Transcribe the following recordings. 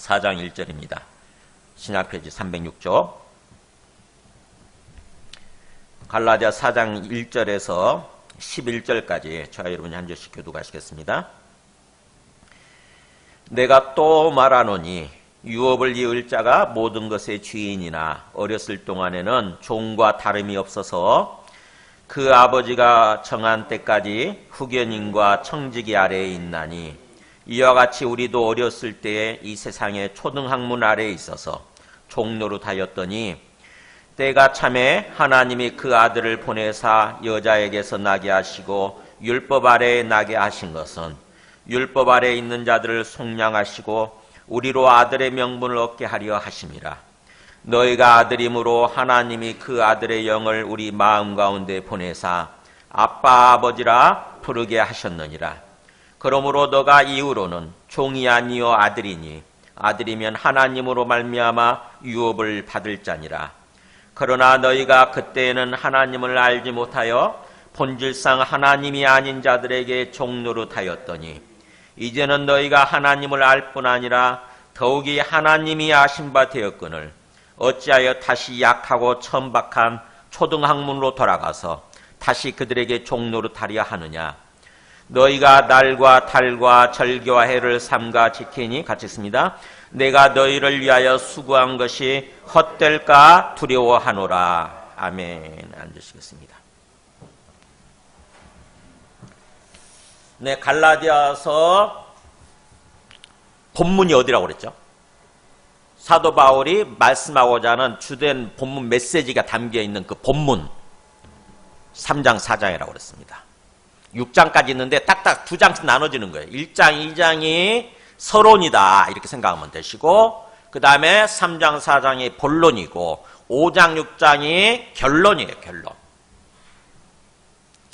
4장 1절입니다. 신약페이지 306조. 갈라디아 4장 1절에서 11절까지 저와 여러분이 한 절씩 교독하시겠습니다. 내가 또 말하노니 유업을 이을 자가 모든 것의 주인이나 어렸을 동안에는 종과 다름이 없어서 그 아버지가 정한 때까지 후견인과 청지기 아래에 있나니 이와 같이 우리도 어렸을 때에 이 세상의 초등학문 아래에 있어서 종노릇하였더니 때가 참에 하나님이 그 아들을 보내사 여자에게서 나게 하시고 율법 아래에 나게 하신 것은 율법 아래에 있는 자들을 속량하시고 우리로 아들의 명분을 얻게 하려 하심이라. 너희가 아들임으로 하나님이 그 아들의 영을 우리 마음 가운데 보내사 아빠 아버지라 부르게 하셨느니라. 그러므로 너가 이후로는 종이 아니요 아들이니 아들이면 하나님으로 말미암아 유업을 받을 자니라. 그러나 너희가 그때에는 하나님을 알지 못하여 본질상 하나님이 아닌 자들에게 종노릇하였더니 이제는 너희가 하나님을 알 뿐 아니라 더욱이 하나님이 아신 바 되었거늘 어찌하여 다시 약하고 천박한 초등학문으로 돌아가서 다시 그들에게 종노릇하려 하느냐. 너희가 날과 달과 절기와 해를 삼가 지키니 같이 있습니다. 내가 너희를 위하여 수고한 것이 헛될까 두려워하노라. 아멘. 앉으시겠습니다. 네, 갈라디아서 본문이 어디라고 그랬죠? 사도 바울이 말씀하고자 하는 주된 본문 메시지가 담겨있는 그 본문 3장 4장이라고 그랬습니다. 6장까지 있는데 딱딱 2장씩 나눠지는 거예요. 1장 2장이 서론이다 이렇게 생각하면 되시고 그 다음에 3장 4장이 본론이고 5장 6장이 결론이에요. 결론.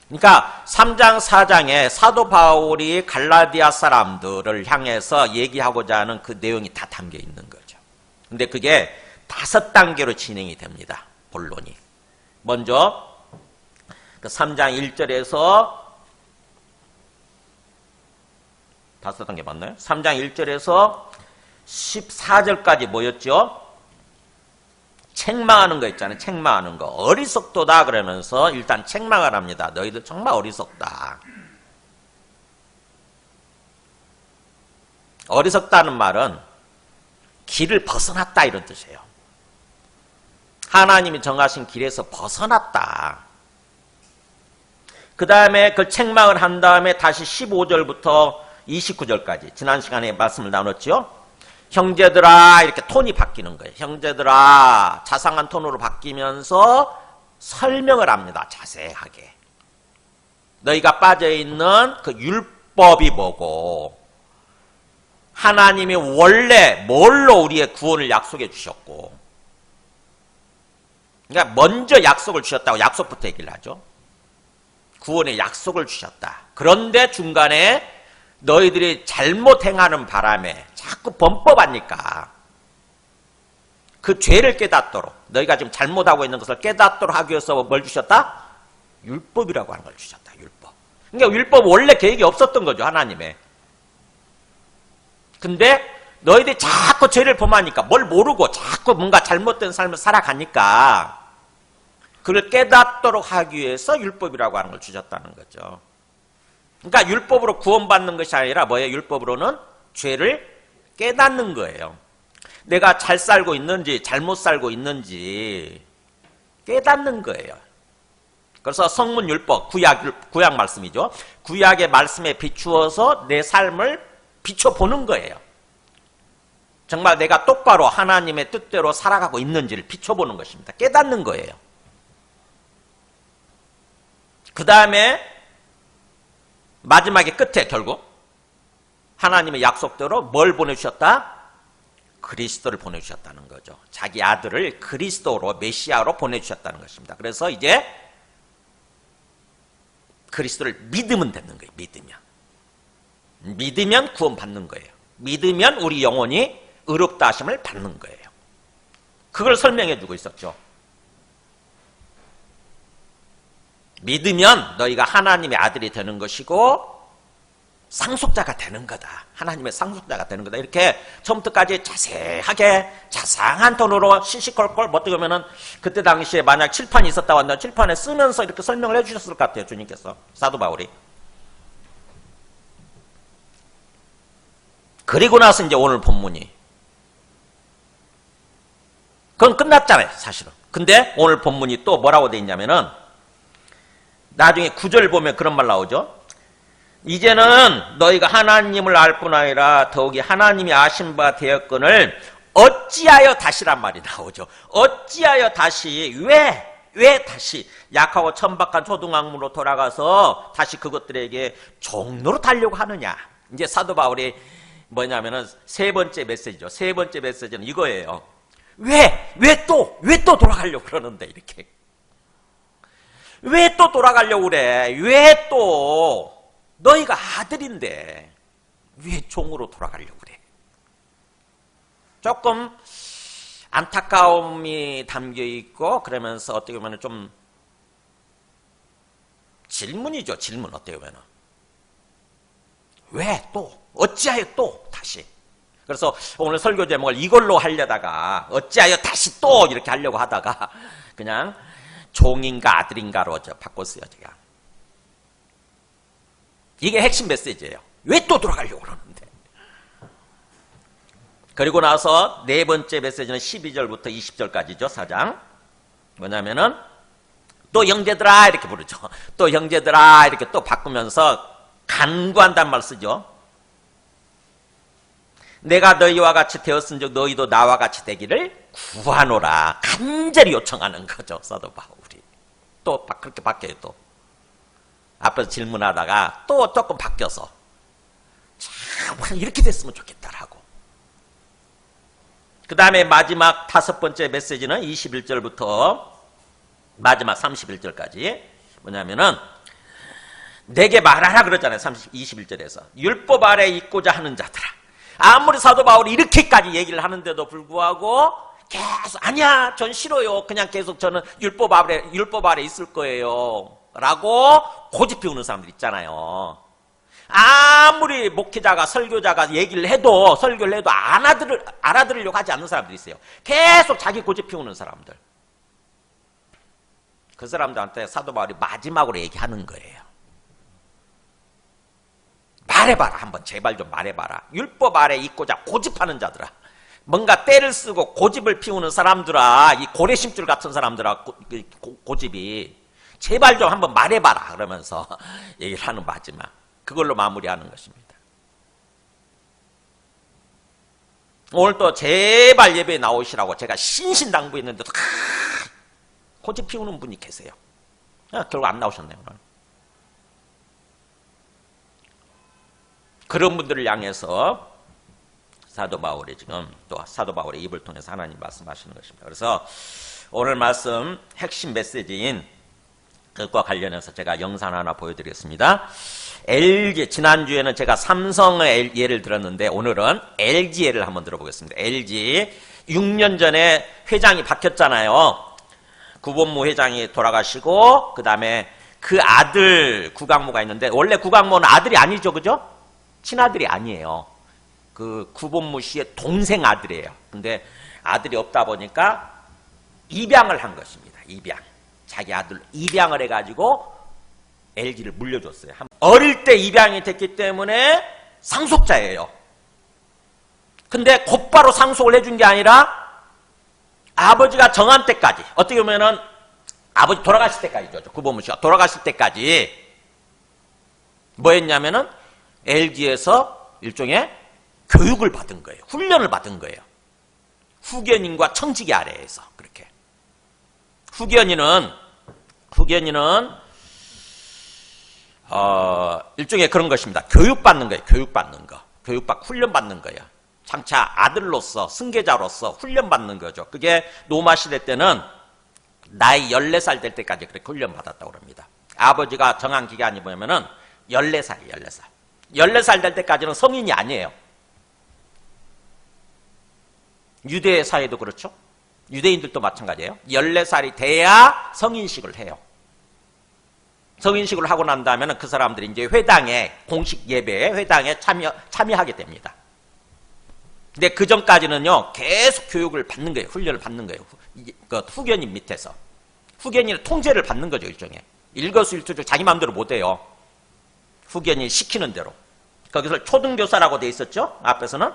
그러니까 3장 4장에 사도 바울이 갈라디아 사람들을 향해서 얘기하고자 하는 그 내용이 다 담겨 있는 거죠. 근데 그게 5단계로 진행이 됩니다. 본론이. 먼저 그 3장 1절에서 5단계 맞나요? 3장 1절에서 14절까지 뭐였죠? 책망하는 거 있잖아요. 책망하는 거. 어리석도다 그러면서 일단 책망을 합니다. 너희들 정말 어리석다. 어리석다는 말은 길을 벗어났다 이런 뜻이에요. 하나님이 정하신 길에서 벗어났다. 그 다음에 그 책망을 한 다음에 다시 15절부터 29절까지 지난 시간에 말씀을 나눴죠. 형제들아 이렇게 톤이 바뀌는 거예요. 형제들아 자상한 톤으로 바뀌면서 설명을 합니다. 자세하게. 너희가 빠져있는 그 율법이 뭐고 하나님이 원래 뭘로 우리의 구원을 약속해 주셨고 그러니까 먼저 약속을 주셨다고 약속부터 얘기를 하죠. 구원의 약속을 주셨다. 그런데 중간에 너희들이 잘못 행하는 바람에 자꾸 범법하니까 그 죄를 깨닫도록 너희가 지금 잘못하고 있는 것을 깨닫도록 하기 위해서 뭘 주셨다? 율법이라고 하는 걸 주셨다. 율법. 그러니까 율법 원래 계획이 없었던 거죠. 하나님의. 근데 너희들이 자꾸 죄를 범하니까 뭘 모르고 자꾸 뭔가 잘못된 삶을 살아가니까 그걸 깨닫도록 하기 위해서 율법이라고 하는 걸 주셨다는 거죠. 그러니까 율법으로 구원받는 것이 아니라 뭐예요? 율법으로는 죄를 깨닫는 거예요. 내가 잘 살고 있는지 잘못 살고 있는지 깨닫는 거예요. 그래서 성문 율법, 구약 말씀이죠. 구약의 말씀에 비추어서 내 삶을 비춰보는 거예요. 정말 내가 똑바로 하나님의 뜻대로 살아가고 있는지를 비춰보는 것입니다. 깨닫는 거예요. 그 다음에 마지막에 끝에 결국 하나님의 약속대로 뭘 보내주셨다? 그리스도를 보내주셨다는 거죠. 자기 아들을 그리스도로 메시아로 보내주셨다는 것입니다. 그래서 이제 그리스도를 믿으면 되는 거예요. 믿으면 구원받는 거예요. 믿으면 우리 영혼이 의롭다 하심을 받는 거예요. 그걸 설명해 주고 있었죠. 믿으면 너희가 하나님의 아들이 되는 것이고 상속자가 되는 거다. 하나님의 상속자가 되는 거다. 이렇게 처음부터까지 자세하게 자상한 톤으로 시시콜콜 어떻게 보면은 그때 당시에 만약 칠판이 있었다고 한다면 칠판에 쓰면서 이렇게 설명을 해주셨을 것 같아요. 주님께서. 사도 바울이. 그리고 나서 이제 오늘 본문이. 그건 끝났잖아요. 사실은. 근데 오늘 본문이 또 뭐라고 돼 있냐면은 나중에 9절 보면 그런 말 나오죠. 이제는 너희가 하나님을 알 뿐 아니라 더욱이 하나님이 아신 바 되었거늘 어찌하여 다시란 말이 나오죠. 어찌하여 다시 왜 다시 약하고 천박한 초등학문으로 돌아가서 다시 그것들에게 종로로 달려고 하느냐. 이제 사도 바울이 뭐냐면은 세 번째 메시지죠. 세 번째 메시지는 이거예요. 왜 또 돌아가려고 그러는데 이렇게. 왜 또 돌아가려고 그래? 왜 또? 너희가 아들인데 왜 종으로 돌아가려고 그래? 조금 안타까움이 담겨 있고 그러면서 어떻게 보면 좀 질문이죠. 질문 어떻게 보면 왜 또? 어찌하여 또 다시? 그래서 오늘 설교 제목을 이걸로 하려다가 어찌하여 다시 또 이렇게 하려고 하다가 그냥 종인가 아들인가로 바꿨어요. 제가. 이게 핵심 메시지예요. 왜 또 돌아가려고 그러는데. 그리고 나서 네 번째 메시지는 12절부터 20절까지죠. 4장. 뭐냐면은 또 형제들아 이렇게 부르죠. 또 형제들아 이렇게 또 바꾸면서 간구한단 말 쓰죠. 내가 너희와 같이 되었은즉 너희도 나와 같이 되기를 구하노라. 간절히 요청하는 거죠. 사도 바울이. 또 그렇게 바뀌어요. 또. 앞에서 질문하다가 또 조금 바뀌어서 참 이렇게 됐으면 좋겠다라고. 그 다음에 마지막 다섯 번째 메시지는 21절부터 마지막 31절까지 뭐냐면은 내게 말하라 그러잖아요. 21절에서 율법 아래 있고자 하는 자들아. 아무리 사도 바울이 이렇게까지 얘기를 하는데도 불구하고 계속 아니야 전 싫어요. 그냥 계속 저는 율법 아래 있을 거예요. 라고 고집 피우는 사람들 있잖아요. 아무리 목회자가 설교자가 얘기를 해도 설교를 해도 알아들으려고 하지 않는 사람들이 있어요. 계속 자기 고집 피우는 사람들. 그 사람들한테 사도 바울이 마지막으로 얘기하는 거예요. 말해봐라. 한번 제발 좀 말해봐라. 율법 아래 있고자 고집하는 자들아. 뭔가 때를 쓰고 고집을 피우는 사람들아. 이 고래심줄 같은 사람들아. 고집이. 제발 좀 한번 말해봐라 그러면서 얘기를 하는 마지막 그걸로 마무리하는 것입니다. 오늘 또 제발 예배에 나오시라고 제가 신신당부했는데도 고집 피우는 분이 계세요. 결국 안 나오셨네요. 오늘. 그런 분들을 향해서 사도 바울이 지금 또 사도 바울의 입을 통해서 하나님 말씀하시는 것입니다. 그래서 오늘 말씀 핵심 메시지인 그것과 관련해서 제가 영상 하나 보여드리겠습니다. LG, 지난주에는 제가 삼성의 예를 들었는데 오늘은 LG 예를 한번 들어보겠습니다. LG 6년 전에 회장이 바뀌었잖아요. 구본무 회장이 돌아가시고 그 다음에 그 아들 구강모가 있는데 원래 구강모는 아들이 아니죠. 그죠? 친아들이 아니에요. 그 구본무 씨의 동생 아들이에요. 근데 아들이 없다 보니까 입양을 한 것입니다. 입양. 자기 아들 입양을 해가지고 LG를 물려줬어요. 어릴 때 입양이 됐기 때문에 상속자예요. 근데 곧바로 상속을 해준 게 아니라 아버지가 정한 때까지 어떻게 보면은 아버지 돌아가실 때까지죠. 구본무 씨가 돌아가실 때까지 뭐 했냐면은 LG에서 일종의 교육을 받은 거예요. 훈련을 받은 거예요. 후견인과 청지기 아래에서 그렇게. 후견인은 일종의 그런 것입니다. 교육받는 거예요. 훈련받는 거예요. 장차 아들로서 승계자로서 훈련받는 거죠. 그게 노마 시대 때는 나이 14살 될 때까지 그렇게 훈련받았다고 합니다. 아버지가 정한 기간이 뭐냐면은 14살이에요. 14살. 14살 될 때까지는 성인이 아니에요. 유대 사회도 그렇죠. 유대인들도 마찬가지예요. 14살이 돼야 성인식을 해요. 성인식을 하고 난 다음에는 그 사람들이 이제 회당에, 공식 예배에, 회당에 참여하게 됩니다. 근데 그 전까지는요, 계속 교육을 받는 거예요. 훈련을 받는 거예요. 그 후견인 밑에서. 후견인의 통제를 받는 거죠, 일종의. 일거수일투족 자기 마음대로 못 해요. 후견인이 시키는 대로. 거기서 초등교사라고 돼 있었죠, 앞에서는.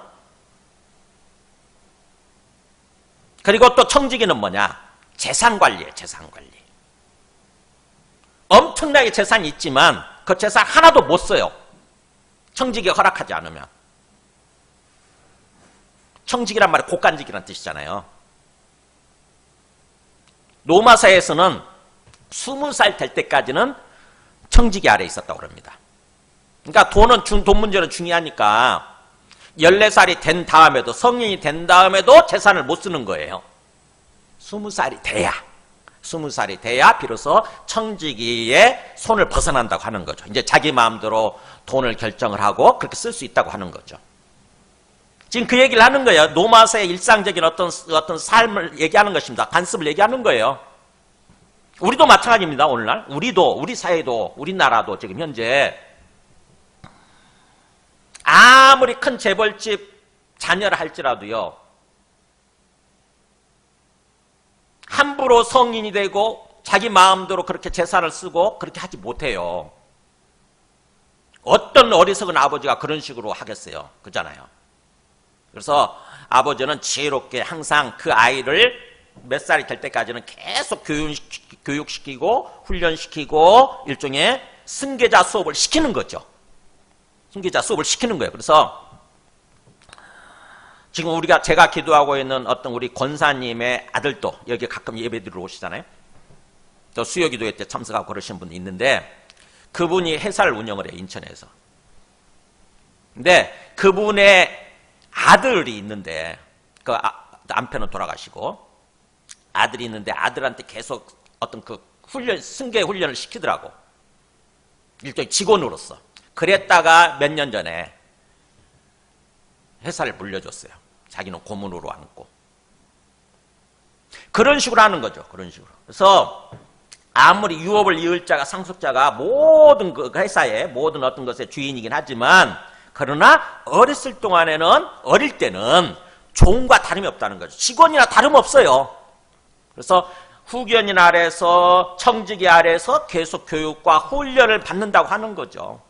그리고 또 청지기는 뭐냐? 재산관리예요, 재산관리. 엄청나게 재산이 있지만 그 재산 하나도 못 써요. 청지기가 허락하지 않으면. 청지기란 말이 곡간지기란 뜻이잖아요. 로마 사회에서는 20살 될 때까지는 청지기 아래에 있었다고 그럽니다. 그러니까 돈 문제는 중요하니까 14살이 된 다음에도, 성인이 된 다음에도 재산을 못 쓰는 거예요. 20살이 돼야 비로소 청지기의 손을 벗어난다고 하는 거죠. 이제 자기 마음대로 돈을 결정을 하고 그렇게 쓸 수 있다고 하는 거죠. 지금 그 얘기를 하는 거예요. 로마서의 일상적인 어떤 삶을 얘기하는 것입니다. 관습을 얘기하는 거예요. 우리도 마찬가지입니다, 오늘날. 우리 사회도, 우리나라도 지금 현재 아무리 큰 재벌집 자녀를 할지라도요, 함부로 성인이 되고 자기 마음대로 그렇게 재산을 쓰고 그렇게 하지 못해요. 어떤 어리석은 아버지가 그런 식으로 하겠어요. 그렇잖아요. 그래서 아버지는 지혜롭게 항상 그 아이를 몇 살이 될 때까지는 계속 교육시키고 훈련시키고 일종의 승계자 수업을 시키는 거죠. 승계자 수업을 시키는 거예요. 그래서 지금 제가 기도하고 있는 어떤 우리 권사님의 아들도 여기 가끔 예배드리러 오시잖아요. 또 수요기도회 때 참석하고 그러시는 분이 있는데 그분이 회사를 운영을 해요, 인천에서. 근데 그분의 아들이 있는데 그 남편은 돌아가시고 아들이 있는데 아들한테 계속 어떤 그 승계 훈련을 시키더라고. 일종의 직원으로서. 그랬다가 몇 년 전에 회사를 물려줬어요. 자기는 고문으로 앉고. 그런 식으로 하는 거죠. 그런 식으로. 그래서 아무리 유업을 이을 자가 상속자가 모든 그 회사의 모든 어떤 것의 주인이긴 하지만 그러나 어릴 때는 종과 다름이 없다는 거죠. 직원이나 다름없어요. 그래서 후견인 아래에서 청지기 아래에서 계속 교육과 훈련을 받는다고 하는 거죠.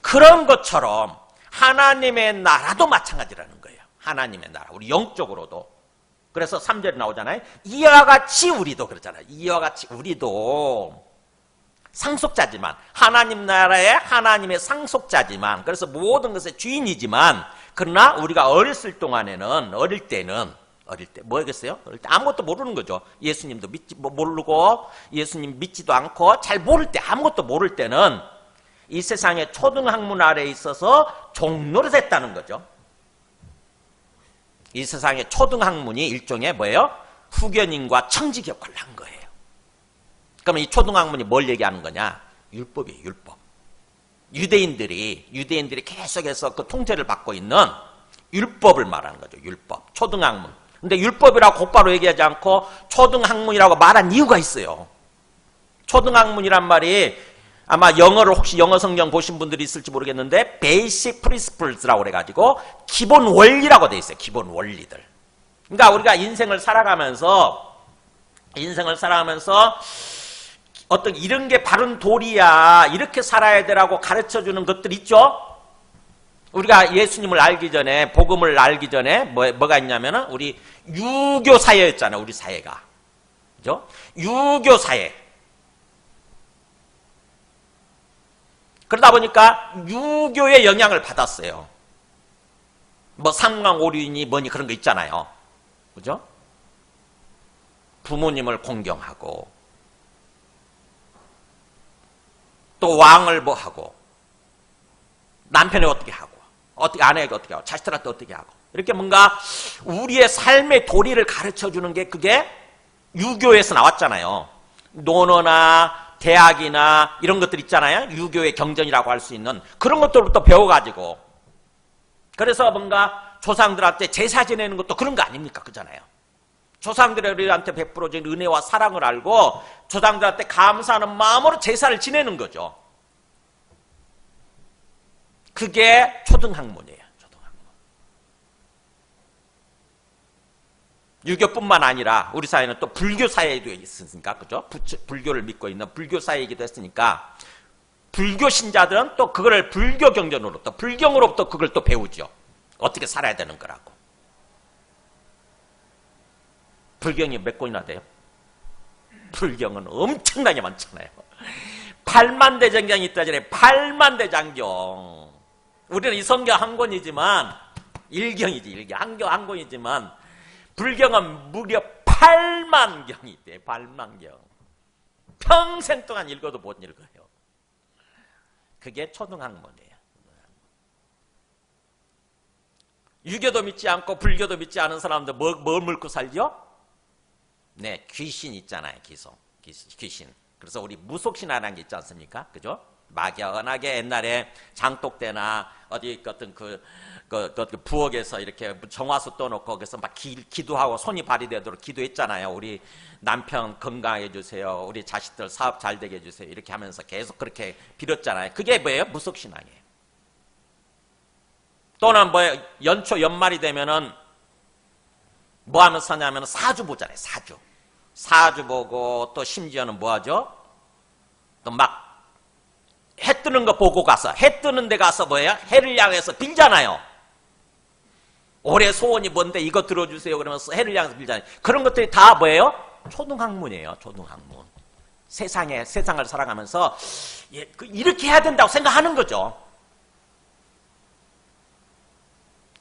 그런 것처럼 하나님의 나라도 마찬가지라는 거예요. 하나님의 나라. 우리 영적으로도. 그래서 3절에 나오잖아요. 이와 같이 우리도 그러잖아요. 이와 같이 우리도 상속자지만 하나님 나라의 하나님의 상속자지만 그래서 모든 것의 주인이지만 그러나 우리가 어릴 때 뭐겠어요? 어릴 때 아무것도 모르는 거죠. 예수님도 모르고 예수님 믿지도 않고 잘 모를 때 아무것도 모를 때는 이 세상의 초등학문 아래에 있어서 종노릇 했다는 거죠. 이 세상의 초등학문이 일종의 뭐예요? 후견인과 청지기 역할을 한 거예요. 그러면 이 초등학문이 뭘 얘기하는 거냐? 율법이에요, 율법. 유대인들이 계속해서 그 통제를 받고 있는 율법을 말하는 거죠, 율법. 초등학문. 근데 율법이라고 곧바로 얘기하지 않고 초등학문이라고 말한 이유가 있어요. 초등학문이란 말이 아마 혹시 영어 성경 보신 분들이 있을지 모르겠는데 Basic Principles라고 그래가지고 기본 원리라고 돼 있어요. 기본 원리들. 그러니까 우리가 인생을 살아가면서 어떤 이런 게 바른 도리야 이렇게 살아야 되라고 가르쳐주는 것들 있죠. 우리가 예수님을 알기 전에 복음을 알기 전에 뭐가 있냐면은 우리 유교 사회였잖아요. 우리 사회가. 그죠? 유교 사회. 그러다 보니까 유교의 영향을 받았어요. 뭐 삼강오륜이 뭐니 그런 거 있잖아요. 그죠? 부모님을 공경하고 또 왕을 뭐 하고 남편을 어떻게 하고 아내에게 어떻게 하고 자식들한테 어떻게 하고 이렇게 뭔가 우리의 삶의 도리를 가르쳐주는 게 그게 유교에서 나왔잖아요. 논어나 대학이나 이런 것들 있잖아요. 유교의 경전이라고 할 수 있는 그런 것들부터 배워가지고 그래서 뭔가 조상들한테 제사 지내는 것도 그런 거 아닙니까? 그잖아요. 조상들이 우리한테 베풀어진 은혜와 사랑을 알고 조상들한테 감사하는 마음으로 제사를 지내는 거죠. 그게 초등학문이에요. 초등학문. 유교뿐만 아니라 우리 사회는 또 불교 사회도 있으니까, 그죠? 불교를 믿고 있는 불교 사회이기도 했으니까 불교 신자들은 또 그거를 불교 경전으로부터, 불경으로부터 그걸 또 배우죠. 어떻게 살아야 되는 거라고. 불경이 몇 권이나 돼요? 불경은 엄청나게 많잖아요. 8만 대장경이 있다잖아요. 8만 대장경. 우리는 이 성경 한 권이지만, 일경이지, 일경. 한 권이지만, 불경은 무려 8만 경이 있대요. 8만 경. 평생 동안 읽어도 못 읽어요. 그게 초등학문이에요. 유교도 믿지 않고 불교도 믿지 않은 사람들 뭘 먹고 살죠? 네, 귀신 있잖아요. 귀신. 그래서 우리 무속신화라는 게 있지 않습니까? 그죠? 막연하게 옛날에 장독대나 어디 같은 그 부엌에서 이렇게 정화수 떠놓고 거기서 막 기도하고 손이 발휘되도록 기도했잖아요. 우리 남편 건강해 주세요. 우리 자식들 사업 잘 되게 해주세요. 이렇게 하면서 계속 그렇게 빌었잖아요. 그게 뭐예요? 무속신앙이에요. 또는 뭐예요? 연말이 되면은 뭐 하면서 하냐면 사주 보잖아요. 사주 보고 또 심지어는 뭐 하죠? 또 막 해 뜨는 거 보고 가서, 해 뜨는 데 가서 뭐예요? 해를 향해서 빌잖아요. 올해 소원이 뭔데 이거 들어주세요 그러면서 해를 향해서 빌잖아요. 그런 것들이 다 뭐예요? 초등학문이에요. 초등학문. 세상을 살아가면서 이렇게 해야 된다고 생각하는 거죠.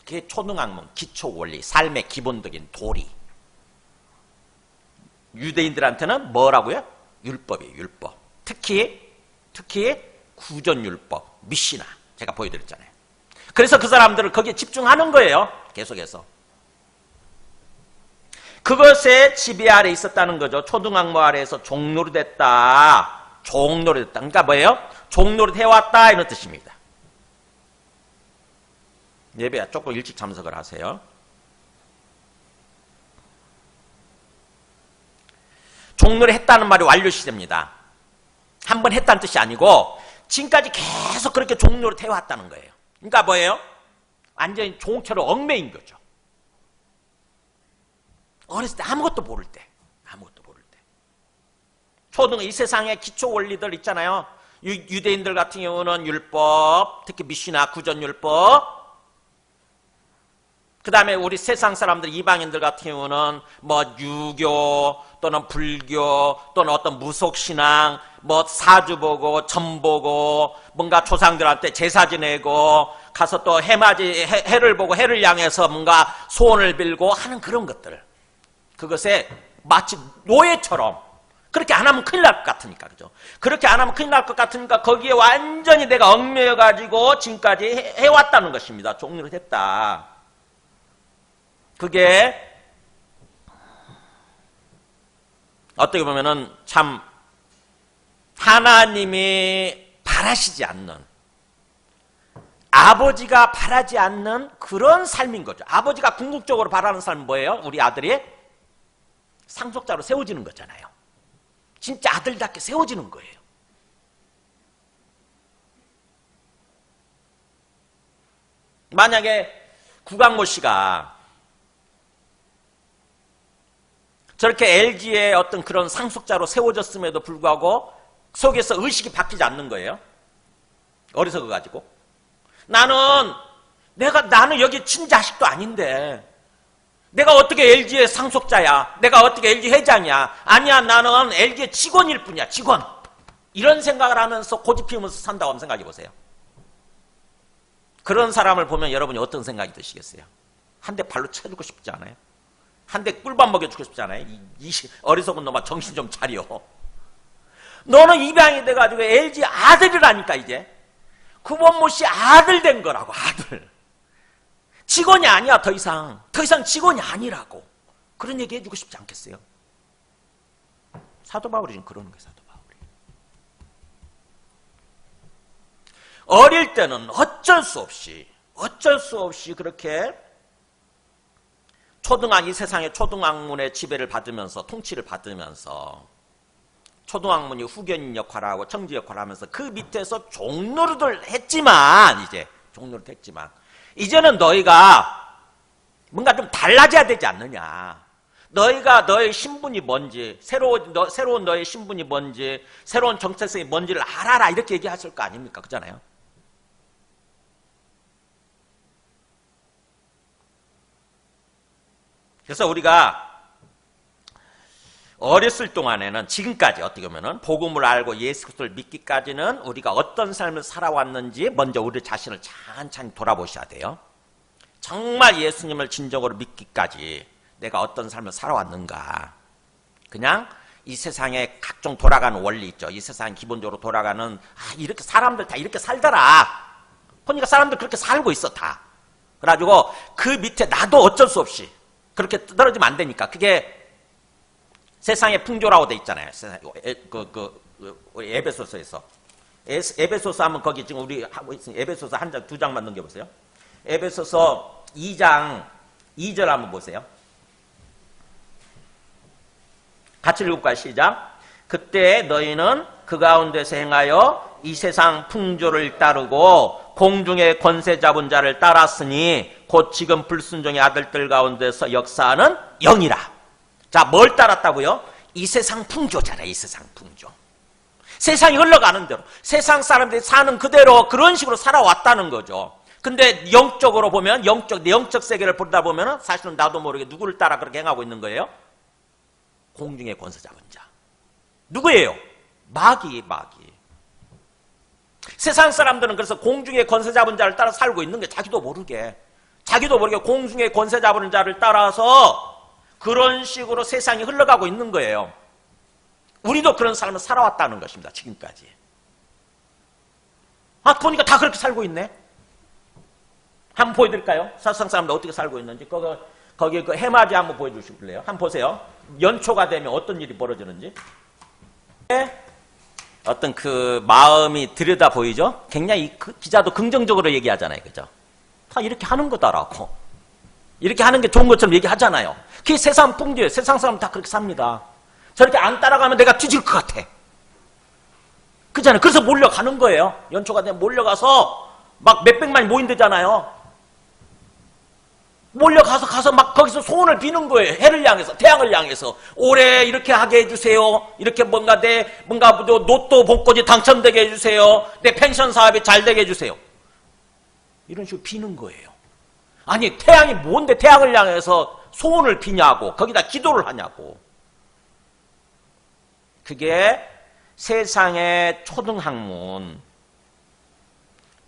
그게 초등학문, 기초원리, 삶의 기본적인 도리. 유대인들한테는 뭐라고요? 율법이에요. 율법. 특히 구전율법, 미시나 제가 보여드렸잖아요. 그래서 그 사람들을 거기에 집중하는 거예요. 계속해서. 그것의 지배 아래 있었다는 거죠. 초등학문 아래에서 종노릇 했다. 그러니까 뭐예요? 종노릇 해왔다 이런 뜻입니다. 예배야 조금 일찍 참석을 하세요. 종노릇 했다는 말이 완료 시제입니다. 한 번 했다는 뜻이 아니고 지금까지 계속 그렇게 종노릇 해왔다는 거예요. 그러니까 뭐예요? 완전히 종처럼 얽매인 거죠. 어렸을 때 아무것도 모를 때. 이 세상의 기초 원리들 있잖아요. 유대인들 같은 경우는 율법, 특히 미시나 구전율법. 그 다음에 우리 세상 사람들, 이방인들 같은 경우는 뭐 유교 또는 불교 또는 어떤 무속신앙, 뭐 사주 보고 점 보고 뭔가 조상들한테 제사 지내고 가서 또 해를 보고 해를 향해서 뭔가 소원을 빌고 하는 그런 것들. 그것에 마치 노예처럼 그렇게 안 하면 큰일 날 것 같으니까, 그죠? 그렇게 안 하면 큰일 날 것 같으니까 거기에 완전히 내가 얽매여가지고 지금까지 해왔다는 것입니다. 종료를 했다. 그게 어떻게 보면은 참 하나님이 바라시지 않는, 아버지가 바라지 않는 그런 삶인 거죠. 아버지가 궁극적으로 바라는 삶은 뭐예요? 우리 아들이 상속자로 세워지는 거잖아요. 진짜 아들답게 세워지는 거예요. 만약에 구강모 씨가 저렇게 LG의 어떤 그런 상속자로 세워졌음에도 불구하고 속에서 의식이 바뀌지 않는 거예요. 어리석어 가지고. 나는 여기 친자식도 아닌데 내가 어떻게 LG의 상속자야? 내가 어떻게 LG 회장이야? 아니야, 나는 LG의 직원일 뿐이야, 직원. 이런 생각을 하면서 고집 피우면서 산다고 한번 생각해 보세요. 그런 사람을 보면 여러분이 어떤 생각이 드시겠어요? 한 대 발로 쳐주고 싶지 않아요? 한 대 꿀밥 먹여주고 싶지 않아요? 이 어리석은 놈아, 정신 좀 차려. 너는 입양이 돼가지고 LG 아들이라니까, 이제. 구본모 씨 아들 된 거라고, 아들. 직원이 아니야, 더 이상 직원이 아니라고. 그런 얘기 해주고 싶지 않겠어요? 사도 바울이 지금 그러는 거예요, 사도 바울이. 어릴 때는 어쩔 수 없이 그렇게 이 세상의 초등학문의 지배를 받으면서 통치를 받으면서 초등학문이 후견인 역할을 하고 청지 역할을 하면서 그 밑에서 종노릇을 했지만 이제는 너희가 뭔가 좀 달라져야 되지 않느냐. 너희가 너의 신분이 뭔지, 새로운 너의 신분이 뭔지, 새로운 정체성이 뭔지를 알아라, 이렇게 얘기하실 거 아닙니까? 그잖아요. 그래서 우리가 어렸을 동안에는 지금까지 어떻게 보면은 복음을 알고 예수 그리스도를 믿기까지는 우리가 어떤 삶을 살아왔는지 먼저 우리 자신을 찬찬히 돌아보셔야 돼요. 정말 예수님을 진정으로 믿기까지 내가 어떤 삶을 살아왔는가. 그냥 이 세상에 각종 돌아가는 원리 있죠. 이 세상 기본적으로 돌아가는 이렇게 사람들 다 이렇게 살더라. 보니까 사람들 그렇게 살고 있어 다. 그래가지고 그 밑에 나도 어쩔 수 없이 그렇게 떨어지면 안 되니까. 그게 세상의 풍조라고 돼 있잖아요. 우리 에베소서에서. 에베소서 하면 거기 지금 우리 하고 있으니 에베소서 한 장, 두 장만 넘겨보세요. 에베소서 2장 2절 한번 보세요. 같이 읽을까요? 시작. 그때 너희는 그 가운데서 행하여 이 세상 풍조를 따르고 공중의 권세 잡은 자를 따랐으니 곧 지금 불순종의 아들들 가운데서 역사하는 영이라. 자, 뭘 따랐다고요? 이 세상 풍조잖아요. 이 세상 풍조. 세상이 흘러가는 대로, 세상 사람들이 사는 그대로 그런 식으로 살아왔다는 거죠. 근데 영적으로 보면, 영적 세계를 보다 보면 사실은 나도 모르게 누구를 따라 그렇게 행하고 있는 거예요? 공중의 권세 잡은 자. 누구예요? 마귀. 세상 사람들은 그래서 공중의 권세 잡은 자를 따라 살고 있는 게 자기도 모르게 공중의 권세 잡은 자를 따라서 그런 식으로 세상이 흘러가고 있는 거예요. 우리도 그런 삶을 살아왔다는 것입니다. 지금까지. 보니까 다 그렇게 살고 있네. 한번 보여드릴까요? 세상 사람들 어떻게 살고 있는지. 거기 그 해맞이 한번 보여주실래요? 한번 보세요. 연초가 되면 어떤 일이 벌어지는지. 어떤 그 마음이 들여다 보이죠? 굉장히 그 기자도 긍정적으로 얘기하잖아요. 그죠? 다 이렇게 하는 거다라고. 이렇게 하는 게 좋은 것처럼 얘기하잖아요. 그게 세상 풍조예요. 세상 사람 다 그렇게 삽니다. 저렇게 안 따라가면 내가 뒤질 것 같아. 그잖아요. 그래서 몰려가는 거예요. 연초가 되면 몰려가서 막 몇백만이 모인대잖아요. 몰려가서 막 거기서 소원을 비는 거예요. 해를 향해서, 태양을 향해서. 올해 이렇게 하게 해주세요. 이렇게 뭔가 로또 복권이 당첨되게 해주세요. 내 펜션 사업이 잘 되게 해주세요. 이런 식으로 비는 거예요. 아니, 태양이 뭔데 태양을 향해서 소원을 비냐고, 거기다 기도를 하냐고. 그게 세상의 초등학문,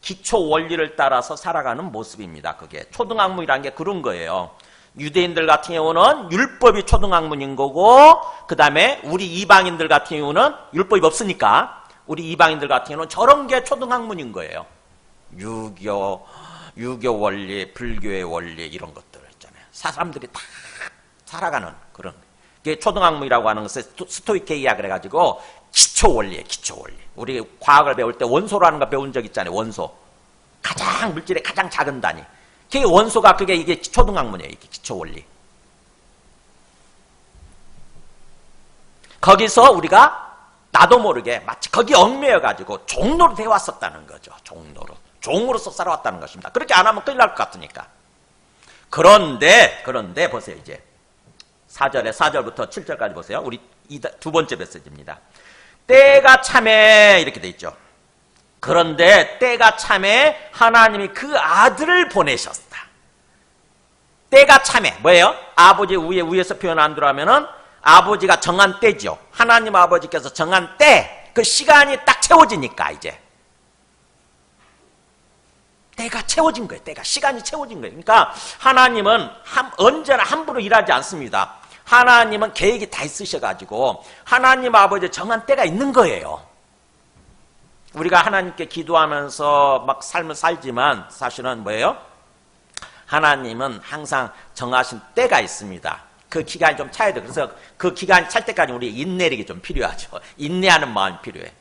기초 원리를 따라서 살아가는 모습입니다. 그게 초등학문이라는 게 그런 거예요. 유대인들 같은 경우는 율법이 초등학문인 거고, 그 다음에 우리 이방인들 같은 경우는 율법이 없으니까 우리 이방인들 같은 경우는 저런 게 초등학문인 거예요. 유교 원리, 불교의 원리 이런 것들 있잖아요. 사람들이 다 살아가는 그런 게 초등학문이라고 하는 것을 스토이케이아 그래가지고 기초 원리예요. 기초 원리. 우리 과학을 배울 때 원소라는 거 배운 적 있잖아요. 원소. 물질의 가장 작은 단위. 그게 원소가 이게 초등학문이에요. 이게 기초 원리. 거기서 우리가 나도 모르게 마치 거기 얽매여가지고 종로로 되어왔었다는 거죠. 종으로서 살아왔다는 것입니다. 그렇게 안 하면 큰일 날 것 같으니까. 그런데 보세요. 이제 4절부터 7절까지 보세요. 우리 두 번째 메시지입니다. 때가 참에 이렇게 돼 있죠. 그런데 때가 참에 하나님이 그 아들을 보내셨다. 때가 참에 뭐예요? 아버지 위에서 표현 안 들어가면은 아버지가 정한 때죠. 하나님 아버지께서 정한 때, 그 시간이 딱 채워지니까 이제 때가 채워진 거예요. 시간이 채워진 거예요. 그러니까 하나님은 언제나 함부로 일하지 않습니다. 하나님은 계획이 다 있으셔가지고 하나님 아버지 정한 때가 있는 거예요. 우리가 하나님께 기도하면서 막 삶을 살지만 사실은 뭐예요? 하나님은 항상 정하신 때가 있습니다. 그 기간이 좀 차야 돼요. 그래서 그 기간이 찰 때까지 우리 인내력이 좀 필요하죠. 인내하는 마음이 필요해.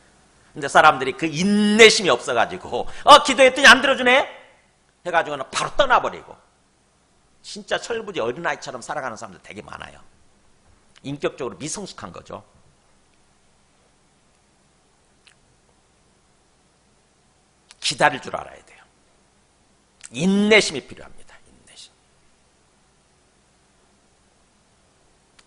근데 사람들이 그 인내심이 없어가지고 기도했더니 안 들어주네? 해가지고는 바로 떠나버리고 진짜 철부지 어린아이처럼 살아가는 사람들 되게 많아요. 인격적으로 미성숙한 거죠. 기다릴 줄 알아야 돼요. 인내심이 필요합니다. 인내심.